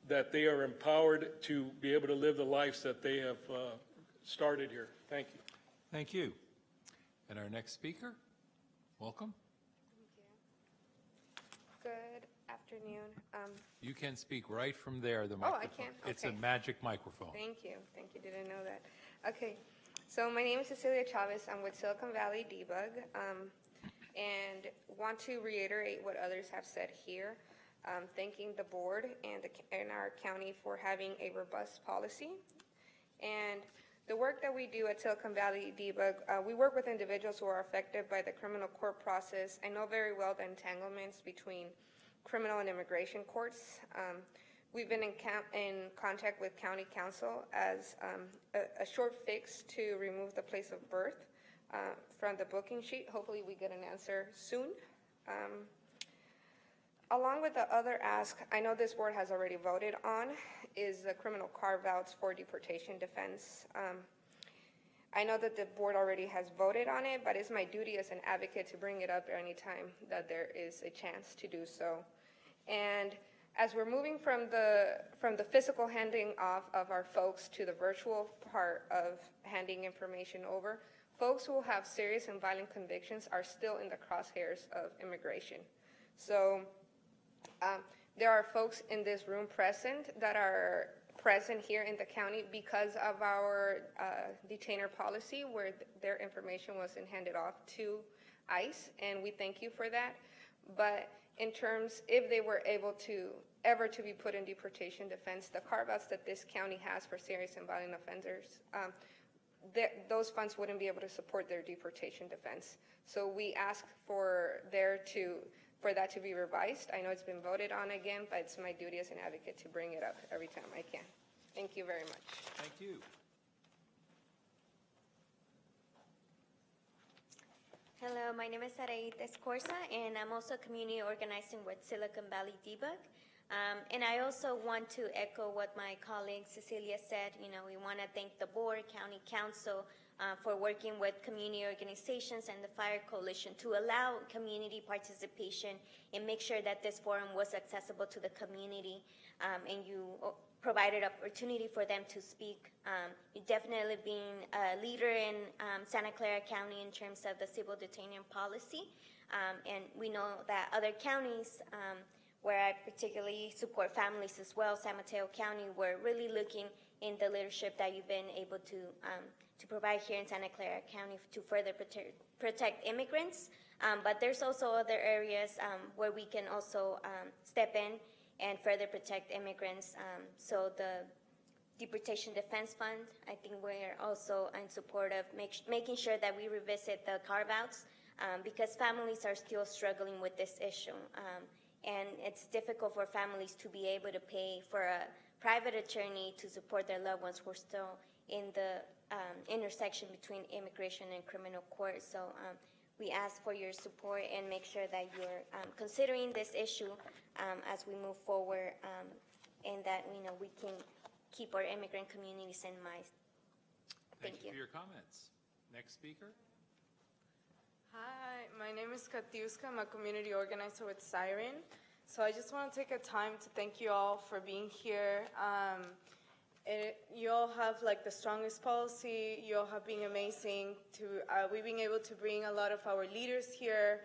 that they are empowered to be able to live the lives that they have started here. Thank you. Thank you. And our next speaker, welcome. Good afternoon. You can speak right from there, the Oh, microphone. I can? It's a Okay. magic microphone. Thank you. Didn't know that. Okay. So my name is Cecilia Chavez. I'm with Silicon Valley Debug, and want to reiterate what others have said here. Thanking the board and our county for having a robust policy. And the work that we do at Silicon Valley Debug, we work with individuals who are affected by the criminal court process. I know very well the entanglements between criminal and immigration courts. We've been in contact with county council as a short fix to remove the place of birth from the booking sheet. Hopefully we get an answer soon. Along with the other ask, I know this board has already voted on, is the criminal carve-outs for deportation defense. I know that the board already has voted on it, but it's my duty as an advocate to bring it up any time that there is a chance to do so. And as we're moving from the physical handing off of our folks to the virtual part of handing information over, folks who have serious and violent convictions are still in the crosshairs of immigration. So there are folks in this room present that are present here in the county because of our detainer policy, where their information wasn't handed off to ICE, and we thank you for that. But in terms, if they were able to ever to be put in deportation defense, the carve-outs that this county has for serious and violent offenders, those funds wouldn't be able to support their deportation defense. So we ask for that to be revised. I know it's been voted on again, but it's my duty as an advocate to bring it up every time I can. Thank you very much. Thank you. Hello, my name is Saraita Escorza, and I'm also community organizing with Silicon Valley Debug. And I also want to echo what my colleague Cecilia said. You know, we want to thank the board, county council, for working with community organizations and the Fire Coalition to allow community participation and make sure that this forum was accessible to the community, and you provided opportunity for them to speak. You've definitely been a leader in Santa Clara County in terms of the civil detainment policy, and we know that other counties where I particularly support families as well, San Mateo County, we're really looking in the leadership that you've been able to provide here in Santa Clara County to further protect immigrants. But there's also other areas where we can also step in and further protect immigrants. So the Deportation Defense Fund, I think we're also in support of making sure that we revisit the carve-outs because families are still struggling with this issue. And it's difficult for families to be able to pay for a private attorney to support their loved ones who are still in the intersection between immigration and criminal court. So we ask for your support and make sure that you're considering this issue as we move forward, and that we can keep our immigrant communities in mind. Thank you for your comments. Next speaker. Hi, my name is Katiuska. I'm a community organizer with Siren. So I just want to take a time to thank you all for being here. You all have like the strongest policy. You all have been amazing. We've been able to bring a lot of our leaders here.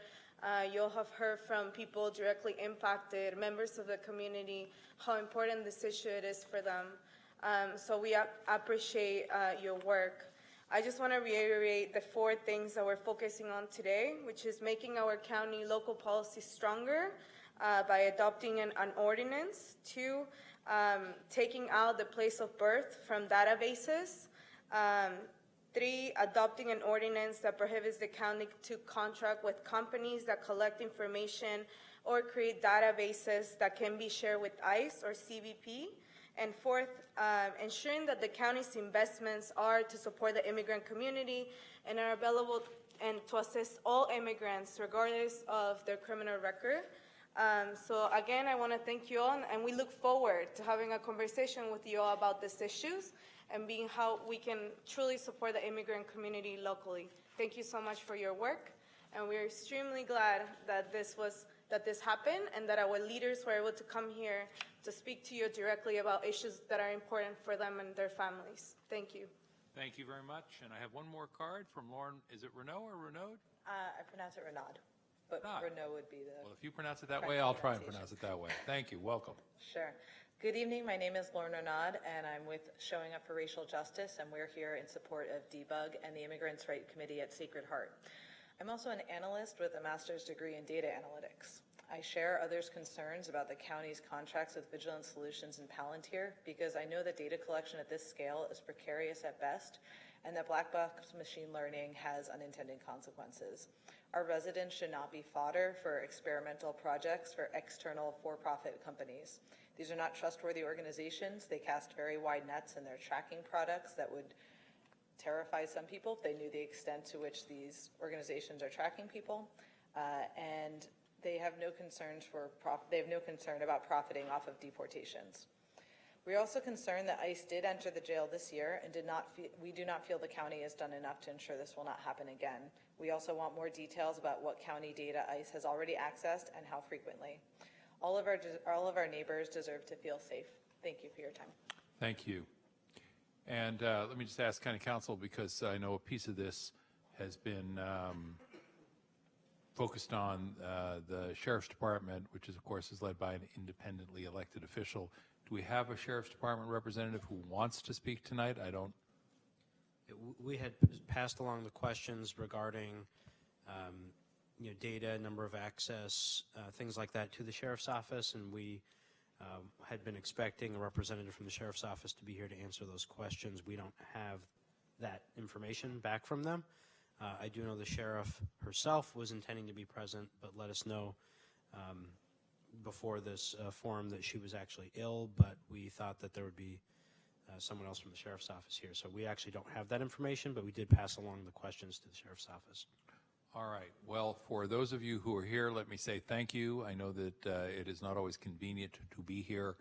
You all have heard from people directly impacted, members of the community, how important this issue is for them. So we appreciate your work. I just want to reiterate the 4 things that we're focusing on today, which is making our county local policy stronger by adopting an ordinance. 2, taking out the place of birth from databases. 3, adopting an ordinance that prohibits the county to contract with companies that collect information or create databases that can be shared with ICE or CBP. And 4th, ensuring that the county's investments are to support the immigrant community and are available and to assist all immigrants regardless of their criminal record. So again, I want to thank you all, and we look forward to having a conversation with you all about these issues and being how we can truly support the immigrant community locally. Thank you so much for your work, and we're extremely glad that this happened and that our leaders were able to come here to speak to you directly about issues that are important for them and their families. Thank you. Thank you very much. And I have one more card from Lauren. Is it Renaud or Renaud? I pronounce it Renaud, but Renaud would be the... Well, if you pronounce it that way, I'll try and pronounce it that way. Thank you. Welcome. Sure. Good evening. My name is Lauren Renaud, and I'm with Showing Up for Racial Justice, and we're here in support of DBUG and the Immigrants' Right Committee at Sacred Heart. I'm also an analyst with a master's degree in data analytics. I share others' concerns about the county's contracts with Vigilant Solutions and Palantir because I know that data collection at this scale is precarious at best and that black box machine learning has unintended consequences. Our residents should not be fodder for experimental projects for external for-profit companies. These are not trustworthy organizations. They cast very wide nets in their tracking products that would terrify some people if they knew the extent to which these organizations are tracking people. And they have no concern about profiting off of deportations. We're also concerned that ICE did enter the jail this year and we do not feel the county has done enough to ensure this will not happen again. We also want more details about what county data ICE has already accessed and how frequently. All of our neighbors deserve to feel safe. Thank you for your time. Thank you. And let me just ask County Council, because I know a piece of this has been focused on the Sheriff's Department, which is, of course, is led by an independently elected official. Do we have a Sheriff's Department representative who wants to speak tonight? I don't. We had passed along the questions regarding data, number of access, things like that to the Sheriff's Office, and we had been expecting a representative from the Sheriff's Office to be here to answer those questions. We don't have that information back from them. I do know the Sheriff herself was intending to be present, but let us know before this forum that she was actually ill, but we thought that there would be someone else from the Sheriff's Office here. So we actually don't have that information, but we did pass along the questions to the Sheriff's Office. All right. Well, for those of you who are here, let me say thank you. I know that it is not always convenient to be here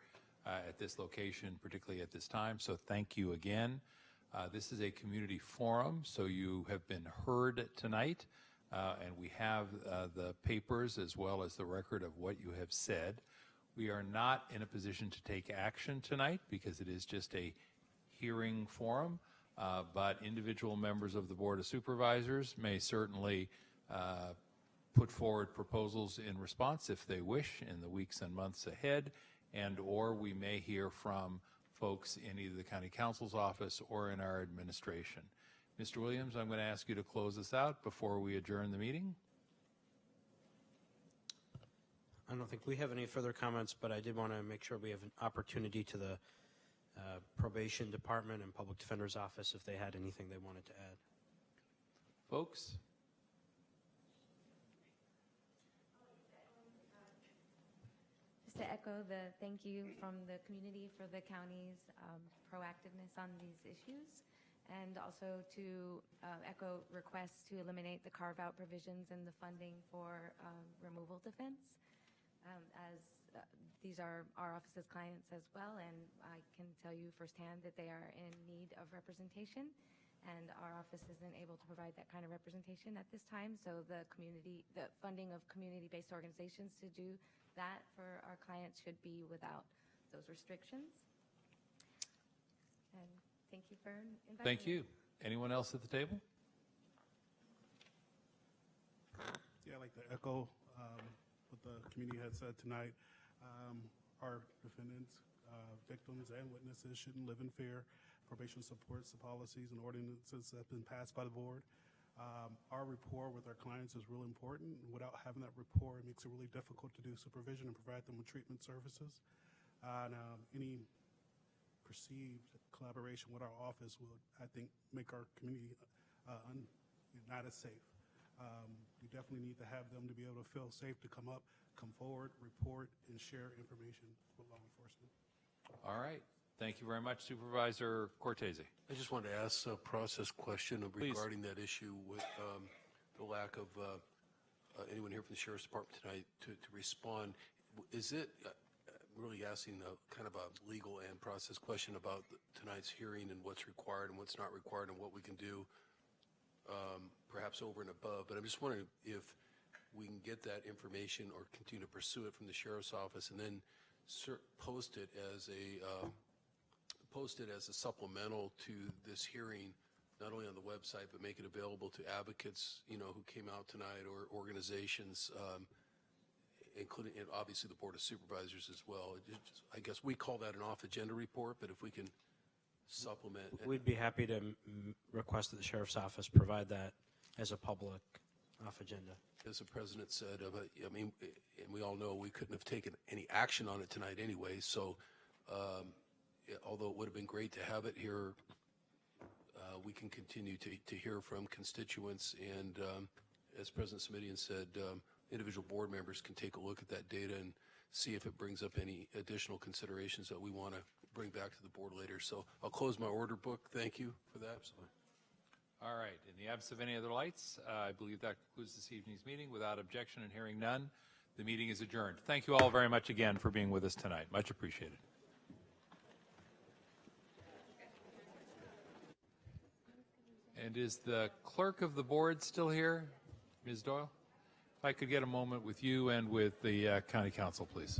at this location, particularly at this time, so thank you again. This is a community forum, so you have been heard tonight, and we have the papers as well as the record of what you have said. We are not in a position to take action tonight because it is just a hearing forum, but individual members of the Board of Supervisors may certainly put forward proposals in response if they wish in the weeks and months ahead, and or we may hear from folks in either the County Council's office or in our administration. Mr. Williams, I'm going to ask you to close us out before we adjourn the meeting. I don't think we have any further comments, but I did want to make sure we have an opportunity to the Probation Department and Public Defender's Office if they had anything they wanted to add. Folks? Just to echo the thank you from the community for the county's proactiveness on these issues, and also to echo requests to eliminate the carve-out provisions and the funding for removal defense, as these are our office's clients as well, and I can tell you firsthand that they are in need of representation, and our office isn't able to provide that kind of representation at this time, so the funding of community-based organizations to do that for our clients should be without those restrictions. And thank you for inviting me. Thank you. Anyone else at the table? Yeah, I'd like to echo what the community had said tonight. Our defendants, victims, and witnesses shouldn't live in fear. Probation supports the policies and ordinances that have been passed by the board. Our rapport with our clients is really important. Without having that rapport, it makes it really difficult to do supervision and provide them with treatment services. And any perceived collaboration with our office would, I think, make our community not as safe. We definitely need to have them to be able to feel safe to come forward, report, and share information with law enforcement. All right. Thank you very much, Supervisor Cortese. I just wanted to ask a process question Please. regarding that issue with the lack of anyone here from the Sheriff's Department tonight to respond. Is it really asking kind of a legal and process question about tonight's hearing and what's required and what's not required and what we can do perhaps over and above? But I'm just wondering if we can get that information or continue to pursue it from the Sheriff's Office and then post it as a supplemental to this hearing, not only on the website, but make it available to advocates, who came out tonight, or organizations, including, and obviously, the Board of Supervisors as well. I guess we call that an off-agenda report, but if we can supplement. We'd be happy to request that the Sheriff's Office provide that as a public off-agenda. As the President said, I mean, and we all know we couldn't have taken any action on it tonight anyway, so although it would have been great to have it here, we can continue to hear from constituents, and as President Simidian said, individual board members can take a look at that data and see if it brings up any additional considerations that we want to bring back to the board later. So I'll close my order book. Thank you for that. All right. In the absence of any other lights, I believe that concludes this evening's meeting. Without objection and hearing none, the meeting is adjourned. Thank you all very much again for being with us tonight. Much appreciated. And is the clerk of the board still here, Ms. Doyle? If I could get a moment with you and with the county council, please.